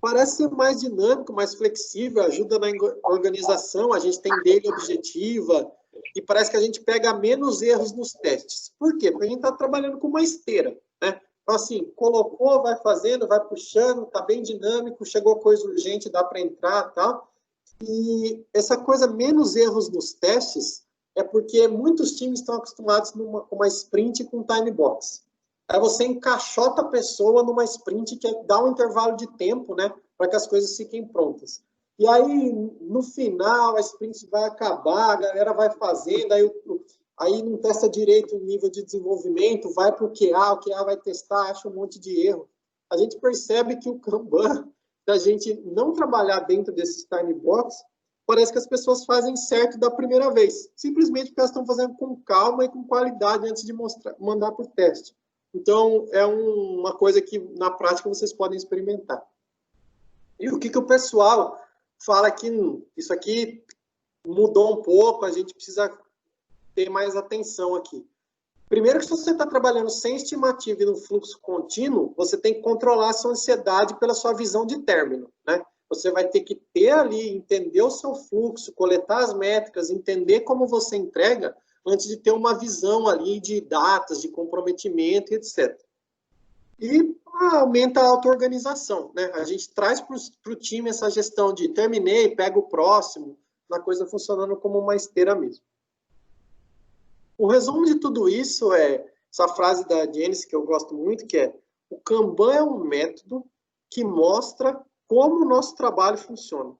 Parece ser mais dinâmico, mais flexível, ajuda na organização, a gente tem daily objetiva, e parece que a gente pega menos erros nos testes. Por quê? Porque a gente está trabalhando com uma esteira, né? Então, assim, colocou, vai fazendo, vai puxando, está bem dinâmico, chegou coisa urgente, dá para entrar e tal. E essa coisa, menos erros nos testes, é porque muitos times estão acostumados com uma sprint com time box. Aí você encaixota a pessoa numa sprint que dá um intervalo de tempo, né, para que as coisas fiquem prontas. E aí, no final, a sprint vai acabar, a galera vai fazendo, aí não testa direito o nível de desenvolvimento, vai para o QA vai testar, acha um monte de erro. A gente percebe que o Kanban, da gente não trabalhar dentro desses time box, parece que as pessoas fazem certo da primeira vez, simplesmente porque elas estão fazendo com calma e com qualidade antes de mandar para o teste. Então, é uma coisa que, na prática, vocês podem experimentar. E o que o pessoal fala que isso aqui mudou um pouco, a gente precisa ter mais atenção aqui. Primeiro que se você está trabalhando sem estimativa e no fluxo contínuo, você tem que controlar a sua ansiedade pela sua visão de término, né? Você vai ter que ter ali, entender o seu fluxo, coletar as métricas, entender como você entrega, antes de ter uma visão ali de datas, de comprometimento, etc. E aumenta a auto-organização, né? A gente traz para o time essa gestão de terminei, pega o próximo, uma coisa funcionando como uma esteira mesmo. O resumo de tudo isso é essa frase da Janice, que eu gosto muito, que é: o Kanban é um método que mostra como o nosso trabalho funciona.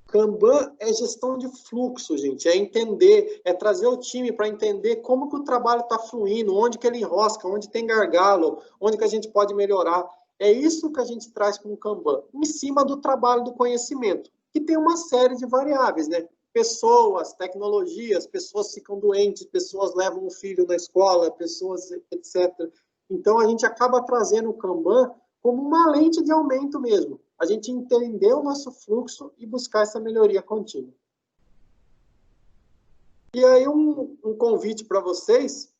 Kanban é gestão de fluxo, gente, é entender, é trazer o time para entender como que o trabalho está fluindo, onde que ele enrosca, onde tem gargalo, onde que a gente pode melhorar. É isso que a gente traz com o Kanban, em cima do trabalho do conhecimento, que tem uma série de variáveis, né? Pessoas, tecnologias, pessoas ficam doentes, pessoas levam o filho na escola, pessoas, etc. Então, a gente acaba trazendo o Kanban como uma lente de aumento mesmo. A gente entender o nosso fluxo e buscar essa melhoria contínua. E aí, um convite para vocês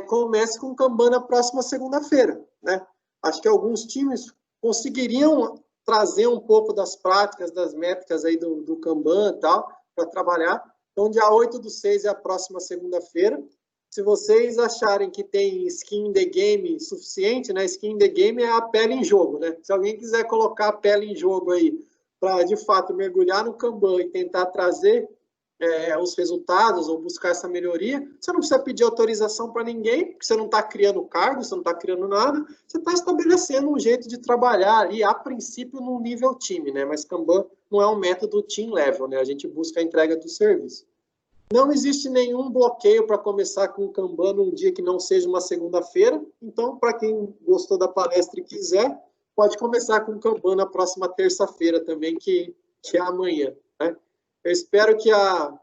comece com o Kanban na próxima segunda-feira, né? Acho que alguns times conseguiriam trazer um pouco das práticas, das métricas aí do Kanban e tal, para trabalhar. Então, dia 8/6 é a próxima segunda-feira. Se vocês acharem que tem skin in the game suficiente, né? Skin in the game é a pele em jogo, né? Se alguém quiser colocar a pele em jogo aí, para de fato mergulhar no Kanban e tentar trazer os resultados ou buscar essa melhoria, você não precisa pedir autorização para ninguém, porque você não está criando cargo, você não está criando nada, você está estabelecendo um jeito de trabalhar ali, a princípio, num nível time, né? Mas Kanban não é um método team level, né? A gente busca a entrega do serviço. Não existe nenhum bloqueio para começar com o Kanban num dia que não seja uma segunda-feira. Então, para quem gostou da palestra e quiser, pode começar com o Kanban na próxima terça-feira também, que é amanhã, né? Eu espero que a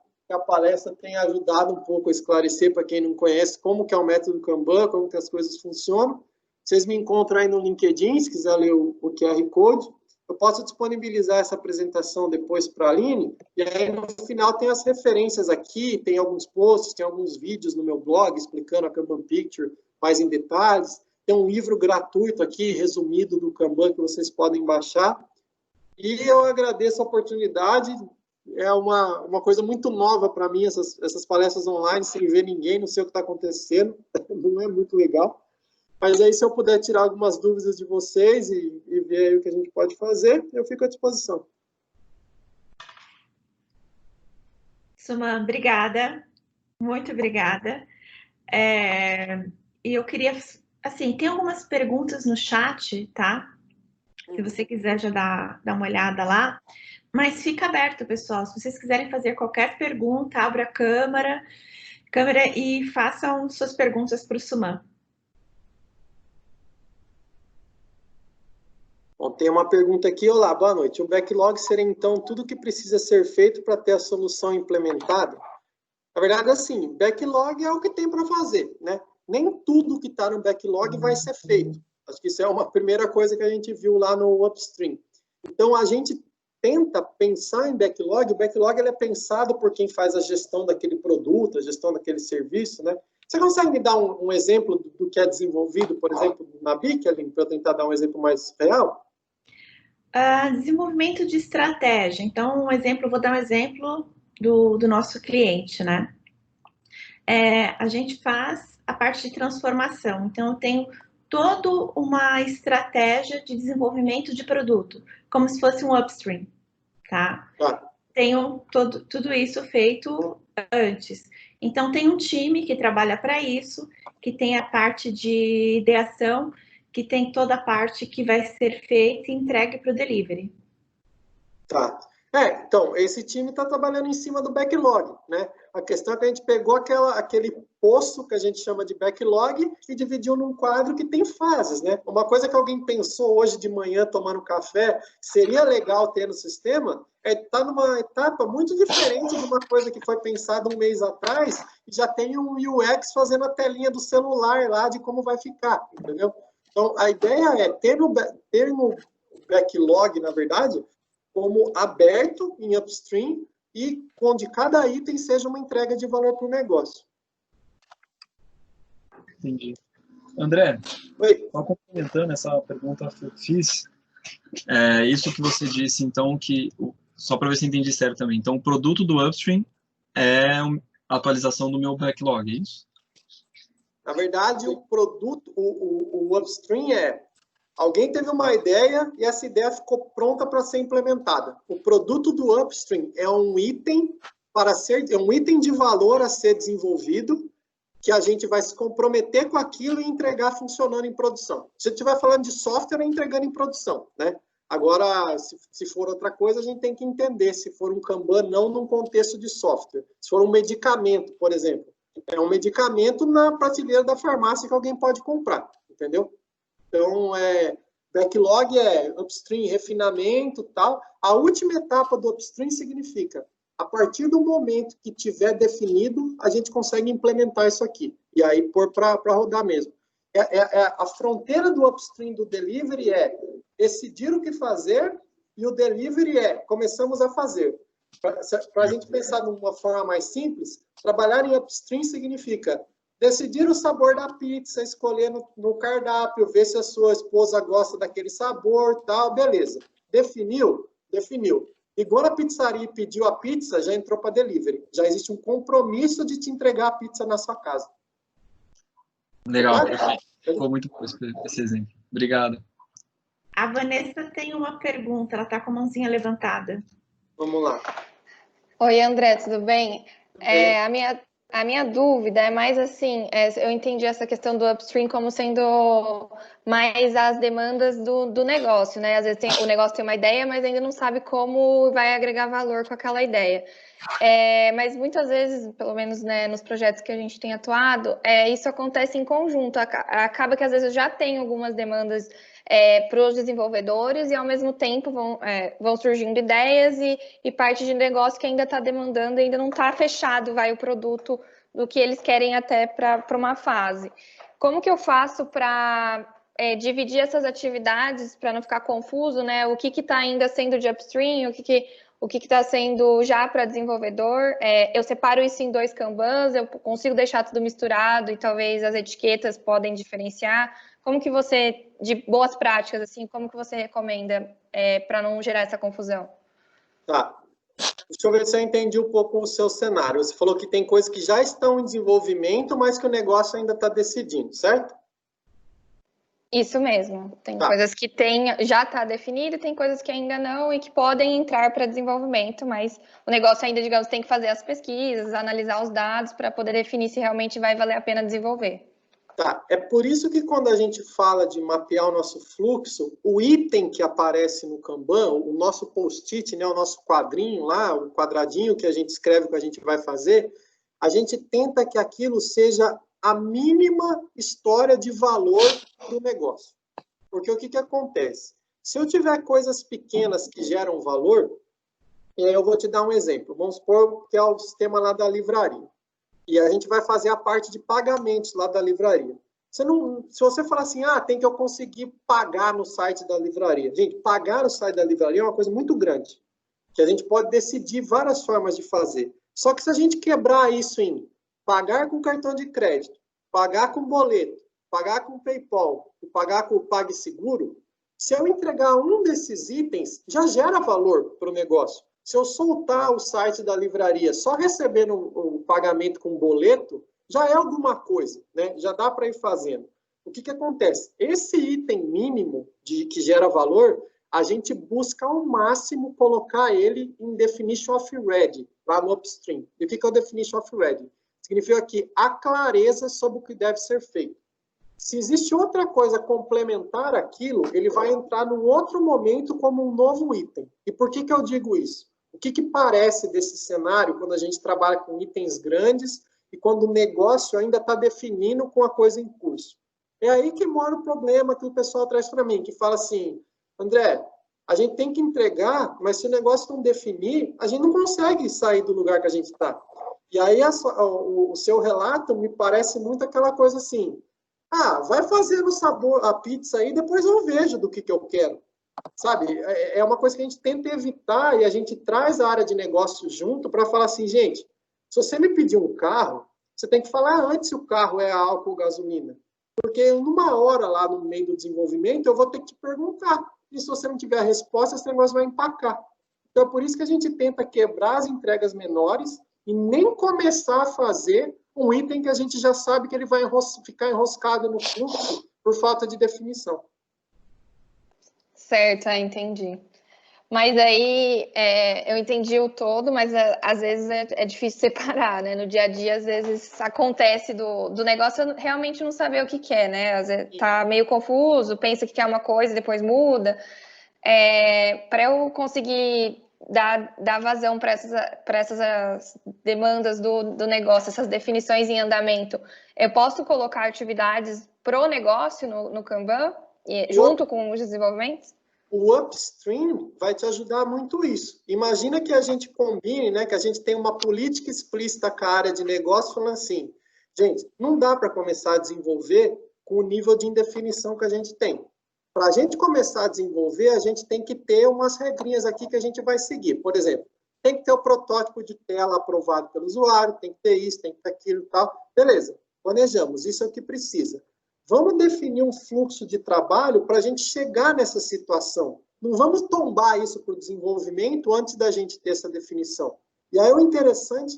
palestra tenha ajudado um pouco a esclarecer para quem não conhece como que é o método Kanban, como que as coisas funcionam. Vocês me encontram aí no LinkedIn, se quiser ler o QR Code. Eu posso disponibilizar essa apresentação depois para a Aline, e aí no final tem as referências aqui, tem alguns posts, tem alguns vídeos no meu blog explicando a Kanban Picture mais em detalhes, tem um livro gratuito aqui, resumido do Kanban, que vocês podem baixar, e eu agradeço a oportunidade, é uma coisa muito nova para mim, essas palestras online, sem ver ninguém, não sei o que está acontecendo, não é muito legal. Mas aí, se eu puder tirar algumas dúvidas de vocês e ver aí o que a gente pode fazer, eu fico à disposição. Suman, obrigada. Muito obrigada. E eu queria, assim, tem algumas perguntas no chat, tá? Se você quiser já dar uma olhada lá. Mas fica aberto, pessoal. Se vocês quiserem fazer qualquer pergunta, abra a câmera e façam suas perguntas para o Suman. Bom, tem uma pergunta aqui. Olá, boa noite. O backlog seria, então, tudo o que precisa ser feito para ter a solução implementada? Na verdade, assim, backlog é o que tem para fazer, né? Nem tudo que está no backlog vai ser feito. Acho que isso é uma primeira coisa que a gente viu lá no upstream. Então, a gente tenta pensar em backlog. O backlog ele é pensado por quem faz a gestão daquele produto, a gestão daquele serviço, né? Você consegue me dar um exemplo do que é desenvolvido, por exemplo, na BIC, Aline, para eu tentar dar um exemplo mais real? Desenvolvimento de estratégia. Então, vou dar um exemplo do nosso cliente, né? A gente faz a parte de transformação. Então, eu tenho toda uma estratégia de desenvolvimento de produto, como se fosse um upstream, tá? Tenho tudo isso feito antes. Então, tem um time que trabalha para isso, que tem a parte de ideação, que tem toda a parte que vai ser feita e entregue para o delivery. Tá. Então, esse time está trabalhando em cima do backlog, né? A questão é que a gente pegou aquele poço que a gente chama de backlog e dividiu num quadro que tem fases, né? Uma coisa que alguém pensou hoje de manhã tomando café, seria legal ter no sistema, tá numa etapa muito diferente de uma coisa que foi pensada um mês atrás e já tem um UX fazendo a telinha do celular lá de como vai ficar, entendeu? Então, a ideia é ter no backlog, na verdade, como aberto em upstream e onde cada item seja uma entrega de valor para o negócio. Entendi. André, só complementando essa pergunta que eu fiz, isso que você disse, então, só para ver se entendi certo também, então o produto do upstream é a atualização do meu backlog, é isso? Na verdade, o produto, o upstream alguém teve uma ideia e essa ideia ficou pronta para ser implementada. O produto do upstream é um item de valor a ser desenvolvido, que a gente vai se comprometer com aquilo e entregar funcionando em produção. Se a gente estiver falando de software, é entregando em produção, né? Agora, se for outra coisa, a gente tem que entender se for um Kanban, não num contexto de software. Se for um medicamento, por exemplo, é um medicamento na prateleira da farmácia que alguém pode comprar, entendeu? Então, backlog é upstream, refinamento, tal. A última etapa do upstream significa, a partir do momento que tiver definido, a gente consegue implementar isso aqui. E aí, pôr para rodar mesmo. A fronteira do upstream do delivery é decidir o que fazer e o delivery começamos a fazer. Para a gente pensar de uma forma mais simples, trabalhar em upstream significa decidir o sabor da pizza, escolher no cardápio, ver se a sua esposa gosta daquele sabor, tal, beleza. Definiu? Definiu. Ligou na pizzaria e pediu a pizza, já entrou para delivery. Já existe um compromisso de te entregar a pizza na sua casa. Legal, perfeito. Ficou muito bom esse exemplo. Obrigado. A Vanessa tem uma pergunta, ela está com a mãozinha levantada. Vamos lá. Oi, André, tudo bem? A minha dúvida é mais assim, eu entendi essa questão do upstream como sendo mais as demandas do negócio, né? Às vezes o negócio tem uma ideia, mas ainda não sabe como vai agregar valor com aquela ideia. Mas muitas vezes, pelo menos, né, nos projetos que a gente tem atuado, isso acontece em conjunto. Acaba que às vezes já tem algumas demandas para os desenvolvedores e ao mesmo tempo vão surgindo ideias e parte de negócio que ainda está demandando, ainda não está fechado, o produto do que eles querem até para uma fase. Como que eu faço para dividir essas atividades para não ficar confuso, né? O que está ainda sendo de upstream, o que está sendo já para desenvolvedor? Eu separo isso em 2 Kanbans, eu consigo deixar tudo misturado e talvez as etiquetas podem diferenciar. Como que você, de boas práticas, assim, como que você recomenda para não gerar essa confusão? Tá. Deixa eu ver se eu entendi um pouco o seu cenário. Você falou que tem coisas que já estão em desenvolvimento, mas que o negócio ainda está decidindo, certo? Isso mesmo. Tem coisas que já está definido, tem coisas que ainda não e que podem entrar para desenvolvimento, mas o negócio ainda, digamos, tem que fazer as pesquisas, analisar os dados para poder definir se realmente vai valer a pena desenvolver. Tá, é por isso que quando a gente fala de mapear o nosso fluxo, o item que aparece no Kanban, o nosso post-it, né, o nosso quadrinho lá, o quadradinho que a gente escreve o que a gente vai fazer, a gente tenta que aquilo seja a mínima história de valor do negócio. Porque o que acontece? Se eu tiver coisas pequenas que geram valor, eu vou te dar um exemplo. Vamos supor que é o sistema lá da livraria. E a gente vai fazer a parte de pagamentos lá da livraria. Se você falar assim, tem que eu conseguir pagar no site da livraria. Gente, pagar no site da livraria é uma coisa muito grande, que a gente pode decidir várias formas de fazer. Só que se a gente quebrar isso em pagar com cartão de crédito, pagar com boleto, pagar com PayPal e pagar com o PagSeguro, se eu entregar um desses itens, já gera valor para o negócio. Se eu soltar o site da livraria só recebendo o pagamento com boleto, já é alguma coisa, né? Já dá para ir fazendo. O que acontece? Esse item mínimo que gera valor, a gente busca ao máximo colocar ele em definition of ready, lá no upstream. E o que é o definition of ready? Significa que há clareza sobre o que deve ser feito. Se existe outra coisa complementar àquilo, ele vai entrar num outro momento como um novo item. E por que eu digo isso? O que parece desse cenário quando a gente trabalha com itens grandes e quando o negócio ainda está definindo com a coisa em curso? É aí que mora o problema que o pessoal traz para mim, que fala assim, André, a gente tem que entregar, mas se o negócio não definir, a gente não consegue sair do lugar que a gente está. E aí o seu relato me parece muito aquela coisa assim, vai fazendo o sabor, a pizza aí, depois eu vejo do que eu quero. Sabe? É uma coisa que a gente tenta evitar e a gente traz a área de negócio junto para falar assim, gente, se você me pedir um carro, você tem que falar antes se o carro é álcool ou gasolina. Porque numa hora lá no meio do desenvolvimento, eu vou ter que te perguntar. E se você não tiver a resposta, esse negócio vai empacar. Então, é por isso que a gente tenta quebrar as entregas menores e nem começar a fazer um item que a gente já sabe que ele vai ficar enroscado no fluxo por falta de definição. Certo, entendi. Mas aí, eu entendi o todo, mas às vezes é difícil separar, né? No dia a dia, às vezes acontece do negócio realmente não saber o que quer, né? Às vezes tá meio confuso, pensa que quer uma coisa e depois muda. Para eu conseguir dar vazão para essas demandas do negócio, essas definições em andamento, eu posso colocar atividades pro negócio no Kanban, junto com os desenvolvimentos? O upstream vai te ajudar muito isso. Imagina que a gente combine, né, que a gente tem uma política explícita com a área de negócio, falando assim, gente, não dá para começar a desenvolver com o nível de indefinição que a gente tem. Para a gente começar a desenvolver, a gente tem que ter umas regrinhas aqui que a gente vai seguir. Por exemplo, tem que ter o protótipo de tela aprovado pelo usuário, tem que ter isso, tem que ter aquilo e tal. Beleza, planejamos, isso é o que precisa. Vamos definir um fluxo de trabalho para a gente chegar nessa situação. Não vamos tombar isso para o desenvolvimento antes da gente ter essa definição. E aí o interessante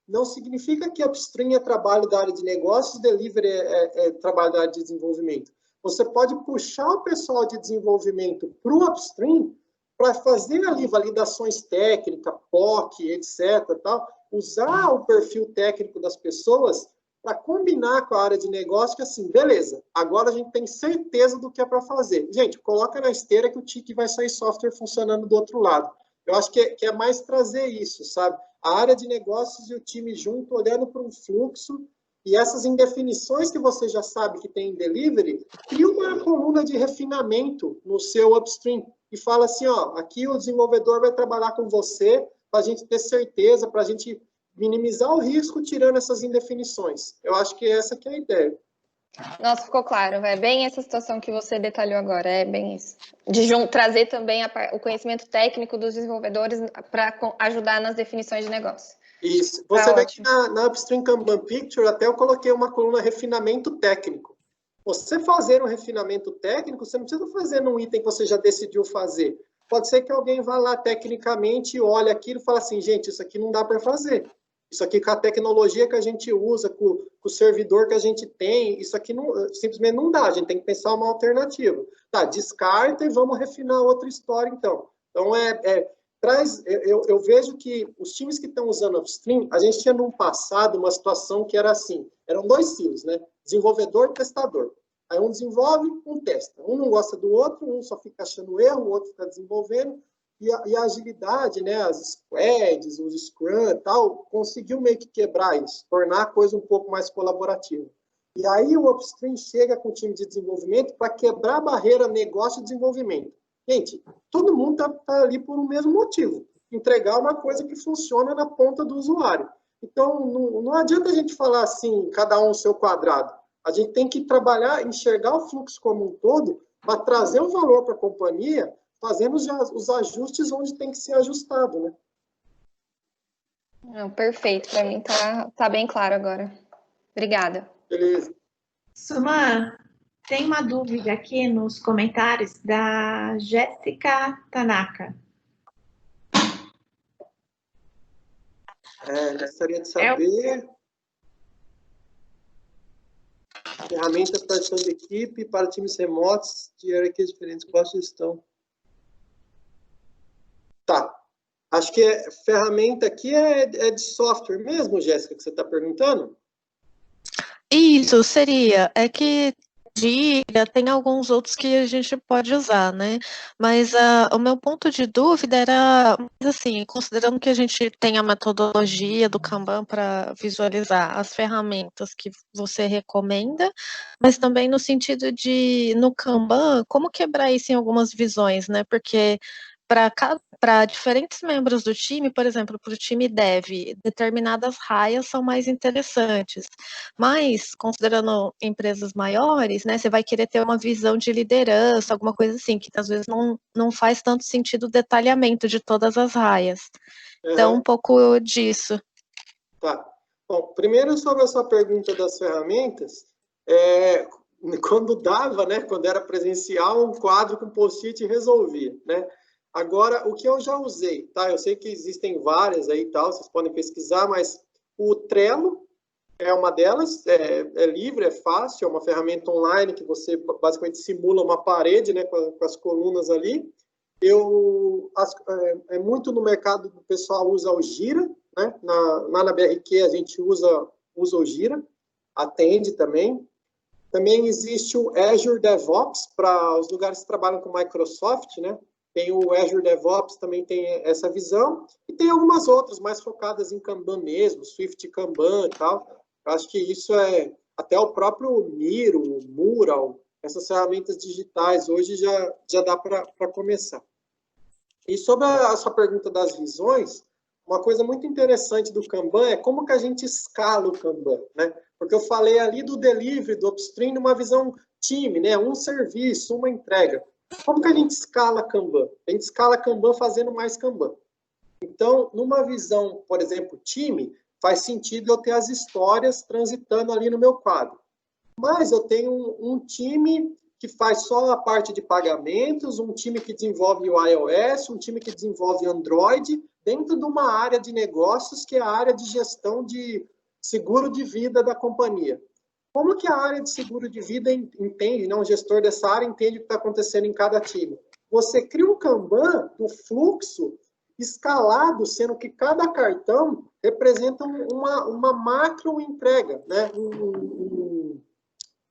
não significa que upstream é trabalho da área de negócios, delivery é trabalho da área de desenvolvimento. Você pode puxar o pessoal de desenvolvimento para o upstream para fazer ali validações técnicas, POC, etc. Tal, usar o perfil técnico das pessoas para combinar com a área de negócio, que assim, beleza, agora a gente tem certeza do que é para fazer. Gente, coloca na esteira que o TIC vai sair software funcionando do outro lado. Eu acho que é mais trazer isso, sabe? A área de negócios e o time junto, olhando para um fluxo, e essas indefinições que você já sabe que tem em delivery, cria uma coluna de refinamento no seu upstream, e fala assim, aqui o desenvolvedor vai trabalhar com você, para a gente ter certeza, para a gente minimizar o risco tirando essas indefinições. Eu acho que essa que é a ideia. Nossa, ficou claro. É bem essa situação que você detalhou agora. É bem isso. De trazer também o conhecimento técnico dos desenvolvedores para ajudar nas definições de negócio. Isso. Você vê que na Upstream Kanban Picture até eu coloquei uma coluna refinamento técnico. Você fazer um refinamento técnico, você não precisa fazer num item que você já decidiu fazer. Pode ser que alguém vá lá tecnicamente e olhe aquilo e fale assim, gente, isso aqui não dá para fazer. Isso aqui com a tecnologia que a gente usa, com o servidor que a gente tem, isso aqui simplesmente não dá, a gente tem que pensar uma alternativa. Tá, descarta e vamos refinar outra história, então. Então, eu vejo que os times que estão usando Upstream, a gente tinha no passado uma situação que era assim, eram dois silos, né? Desenvolvedor e testador. Aí um desenvolve, um testa. Um não gosta do outro, um só fica achando erro, o outro fica desenvolvendo. E a agilidade, né, as squads, os scrum e tal, conseguiu meio que quebrar isso, tornar a coisa um pouco mais colaborativa. E aí o Upstream chega com o time de desenvolvimento para quebrar a barreira negócio e desenvolvimento. Gente, todo mundo está ali por um mesmo motivo, entregar uma coisa que funciona na ponta do usuário. Então, não adianta a gente falar assim, cada um o seu quadrado. A gente tem que trabalhar, enxergar o fluxo como um todo, para trazer o valor para a companhia, fazendo os ajustes onde tem que ser ajustado, né? Não, perfeito, para mim tá bem claro agora. Obrigada. Beleza. Suman, tem uma dúvida aqui nos comentários da Jéssica Tanaka. Gostaria de saber... Ferramentas para gestão de equipe, para times remotos, de hierarquias diferentes, qual a gestão? Tá. Acho que ferramenta aqui é de software mesmo, Jéssica, que você está perguntando? Isso, seria. É que Gira, tem alguns outros que a gente pode usar, né? Mas o meu ponto de dúvida era, assim, considerando que a gente tem a metodologia do Kanban para visualizar as ferramentas que você recomenda, mas também no sentido de, no Kanban, como quebrar isso em algumas visões, né? Porque para diferentes membros do time, por exemplo, para o time dev, determinadas raias são mais interessantes. Mas, considerando empresas maiores, né, você vai querer ter uma visão de liderança, alguma coisa assim, que às vezes não faz tanto sentido o detalhamento de todas as raias. Então, um pouco disso. Tá. Bom, primeiro sobre a sua pergunta das ferramentas, quando dava, né, quando era presencial, um quadro com post-it resolvia, né? Agora, o que eu já usei, tá? Eu sei que existem várias aí e tal, vocês podem pesquisar, mas o Trello é uma delas, é livre, é fácil, é uma ferramenta online que você basicamente simula uma parede, né, com as colunas ali. Muito no mercado o pessoal usa o Gira, né? Na BRQ a gente usa o Gira, atende também. Também existe o Azure DevOps para os lugares que trabalham com Microsoft, né? Tem o Azure DevOps, também tem essa visão. E tem algumas outras mais focadas em Kanban mesmo, Swift Kanban e tal. Eu acho que isso até o próprio Miro, Mural, essas ferramentas digitais hoje já dá para começar. E sobre a sua pergunta das visões, uma coisa muito interessante do Kanban é como que a gente escala o Kanban, né? Porque eu falei ali do delivery, do upstream, numa visão time, né? Um serviço, uma entrega. Como que a gente escala Kanban? A gente escala Kanban fazendo mais Kanban. Então, numa visão, por exemplo, time, faz sentido eu ter as histórias transitando ali no meu quadro. Mas eu tenho um time que faz só a parte de pagamentos, um time que desenvolve o iOS, um time que desenvolve Android, dentro de uma área de negócios que é a área de gestão de seguro de vida da companhia. Como que a área de seguro de vida entende, né? O gestor dessa área entende o que está acontecendo em cada time? Você cria um Kanban do fluxo escalado, sendo que cada cartão representa uma macro entrega, né?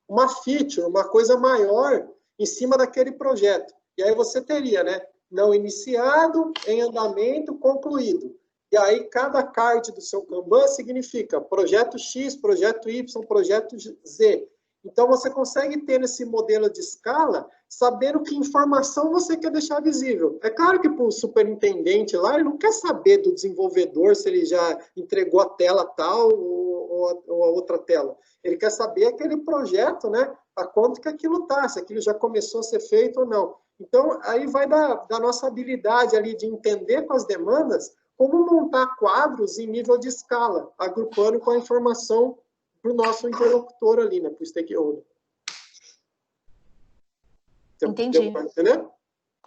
Uma feature, uma coisa maior em cima daquele projeto. E aí você teria, né? Não iniciado, em andamento, concluído. E aí cada card do seu Kanban significa projeto X, projeto Y, projeto Z. Então você consegue ter nesse modelo de escala, sabendo que informação você quer deixar visível. É claro que para o superintendente lá, ele não quer saber do desenvolvedor se ele já entregou a tela tal ou a outra tela. Ele quer saber aquele projeto, né? A quanto que aquilo está, se aquilo já começou a ser feito ou não. Então, aí vai da nossa habilidade ali de entender com as demandas como montar quadros em nível de escala, agrupando com a informação para o nosso interlocutor ali, né? Para o stakeholder. Entendi. Deu para entender?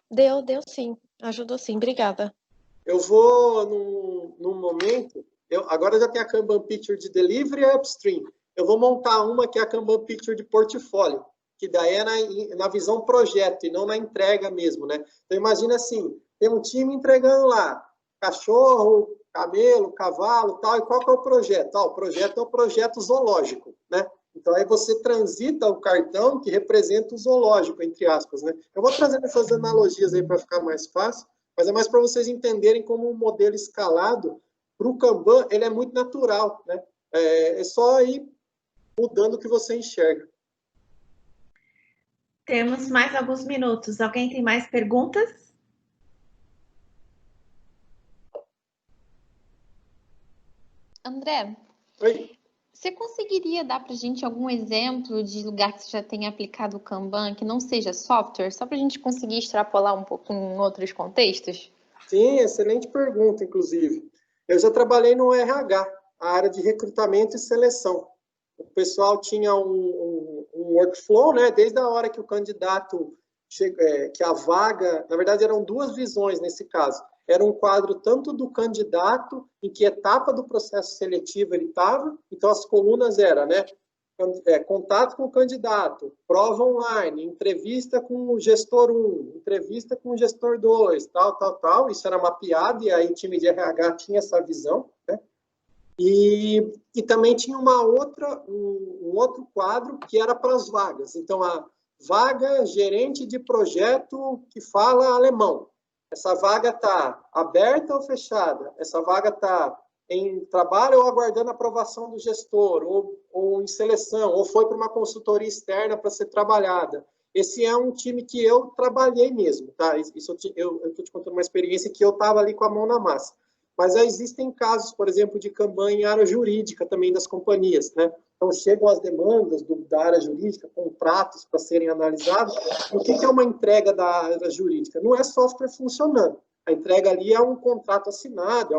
Deu sim. Ajudou sim. Obrigada. Eu vou, num momento... agora já tem a Kanban Picture de Delivery e Upstream. Eu vou montar uma que é a Kanban Picture de portfólio, que daí é na visão projeto e não na entrega mesmo, né? Então, imagina assim, tem um time entregando lá cachorro, camelo, cavalo, tal, e qual que é o projeto? O projeto é o projeto zoológico, né? Então, aí você transita o cartão que representa o zoológico, entre aspas, né? Eu vou trazendo essas analogias aí para ficar mais fácil, mas é mais para vocês entenderem como um modelo escalado para o Kanban, ele é muito natural, né? É só ir mudando o que você enxerga. Temos mais alguns minutos. Alguém tem mais perguntas? André, Oi. Você conseguiria dar para a gente algum exemplo de lugar que você já tenha aplicado o Kanban, que não seja software, só para a gente conseguir extrapolar um pouquinho em outros contextos? Sim, excelente pergunta, inclusive. Eu já trabalhei no RH, a área de recrutamento e seleção. O pessoal tinha um workflow, né? Desde a hora que o candidato chega, que a vaga, na verdade eram duas visões nesse caso. Era um quadro tanto do candidato, em que etapa do processo seletivo ele estava, então as colunas eram, né? Contato com o candidato, prova online, entrevista com o gestor 1, entrevista com o gestor 2, tal. Isso era mapeado e aí o time de RH tinha essa visão, né? E também tinha um outro quadro que era para as vagas. Então, a vaga gerente de projeto que fala alemão. Essa vaga está aberta ou fechada? Essa vaga está em trabalho ou aguardando a aprovação do gestor, ou em seleção, ou foi para uma consultoria externa para ser trabalhada. Esse é um time que eu trabalhei mesmo, tá? Isso eu estou te contando uma experiência que eu estava ali com a mão na massa. Mas existem casos, por exemplo, de Kanban em área jurídica também das companhias, né? Então, chegam as demandas da área jurídica, contratos para serem analisados. O que é uma entrega da área jurídica? Não é software funcionando. A entrega ali é um contrato assinado,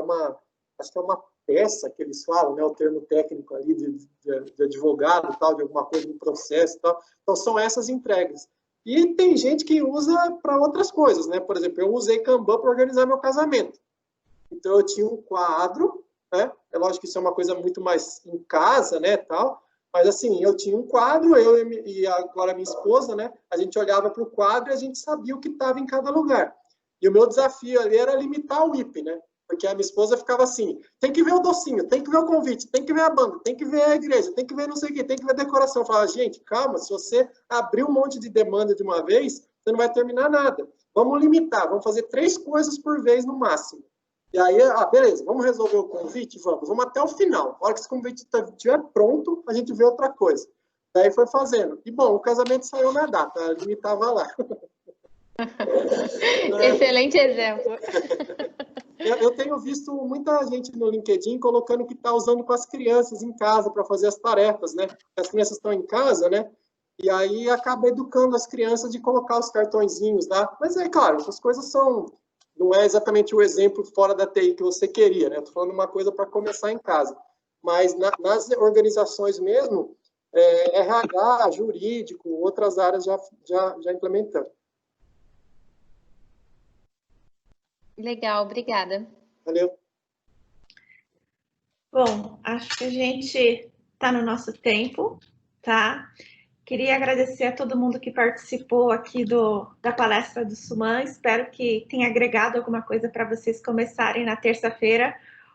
acho que é uma peça que eles falam, né? O termo técnico ali de advogado, tal, de alguma coisa no processo, tal. Então, são essas entregas. E tem gente que usa para outras coisas, né? Por exemplo, eu usei Kanban para organizar meu casamento. Então, eu tinha um quadro, né? É lógico que isso é uma coisa muito mais em casa, né, tal. Mas, assim, eu tinha um quadro, e agora minha esposa, né? A gente olhava para o quadro e a gente sabia o que estava em cada lugar. E o meu desafio ali era limitar o IP, né? Porque a minha esposa ficava assim, tem que ver o docinho, tem que ver o convite, tem que ver a banda, tem que ver a igreja, tem que ver não sei o quê, tem que ver a decoração. Eu falava, gente, calma, se você abrir um monte de demanda de uma vez, você não vai terminar nada. Vamos limitar, vamos fazer 3 coisas por vez no máximo. E aí, beleza, vamos resolver o convite? Vamos até o final. A hora que esse convite estiver pronto, a gente vê outra coisa. Daí foi fazendo. E, bom, o casamento saiu na data, a Aline estava lá. Excelente exemplo. Eu tenho visto muita gente no LinkedIn colocando que está usando com as crianças em casa para fazer as tarefas, né? As crianças estão em casa, né? E aí acaba educando as crianças de colocar os cartõezinhos lá. Mas é claro, essas coisas não é exatamente o exemplo fora da TI que você queria, né? Estou falando uma coisa para começar em casa. Mas nas organizações mesmo, RH, jurídico, outras áreas já implementando. Legal, obrigada. Valeu. Bom, acho que a gente está no nosso tempo, tá? Queria agradecer a todo mundo que participou aqui da palestra do Suman. Espero que tenha agregado alguma coisa para vocês começarem na terça-feira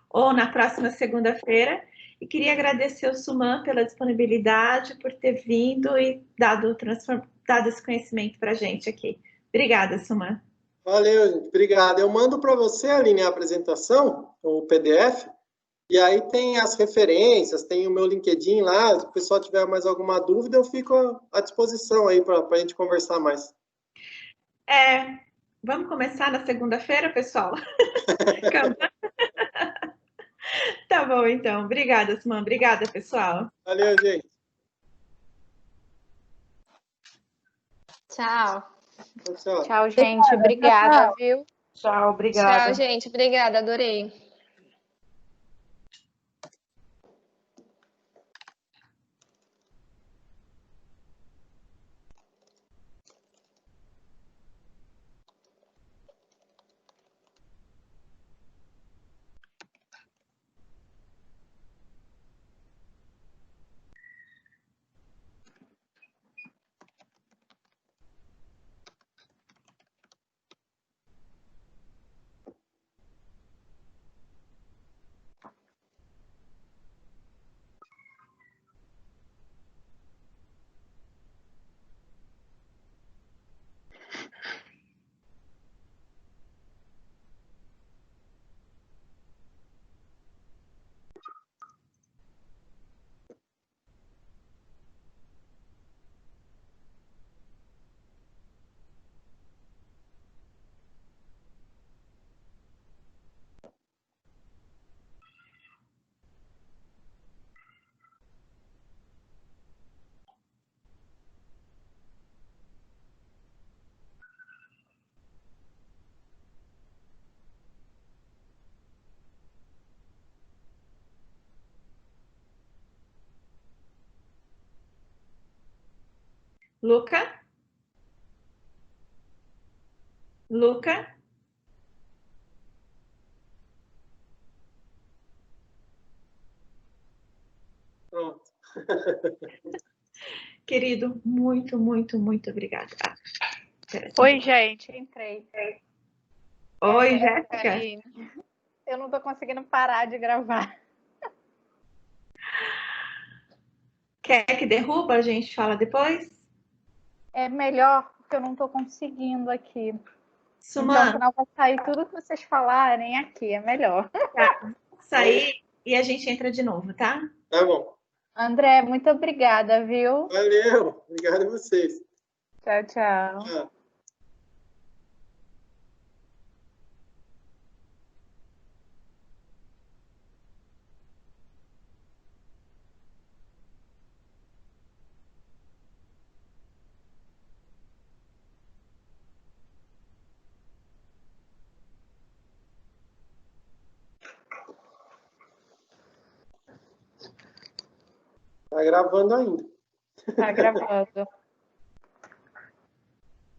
ou na próxima segunda-feira. E queria agradecer ao Suman pela disponibilidade, por ter vindo e dado esse conhecimento para a gente aqui. Obrigada, Suman. Valeu, gente. Obrigado. Eu mando para você, Aline, a apresentação, o PDF, e aí tem as referências, tem o meu LinkedIn lá. Se o pessoal tiver mais alguma dúvida, eu fico à disposição aí para a gente conversar mais. Vamos começar na segunda-feira, pessoal? Tá bom, então. Obrigada, Suman. Obrigada, pessoal. Valeu, gente. Tchau. Tchau. Tchau, gente. Obrigada, viu? Tchau, obrigada. Tchau, gente. Obrigada, adorei. Luca? Luca? Pronto. Querido, muito, muito, muito obrigada. Oi, gente, entrei. Oi, Jéssica. Aline. Eu não estou conseguindo parar de gravar. Quer que derruba? A gente fala depois? É melhor, porque eu não estou conseguindo aqui. Sumana. Então, senão vai sair tudo que vocês falarem aqui, é melhor. Tá. Sair e a gente entra de novo, tá? Tá bom. André, muito obrigada, viu? Valeu. Obrigado a vocês. Tchau, tchau. Tchau. Tá gravando ainda. Tá gravando.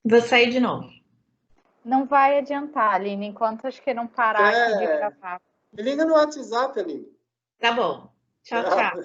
Vou sair de novo. Não vai adiantar, Aline, enquanto acho que não parar aqui de gravar. Me liga no WhatsApp, Aline. Tá bom. Tchau, tchau.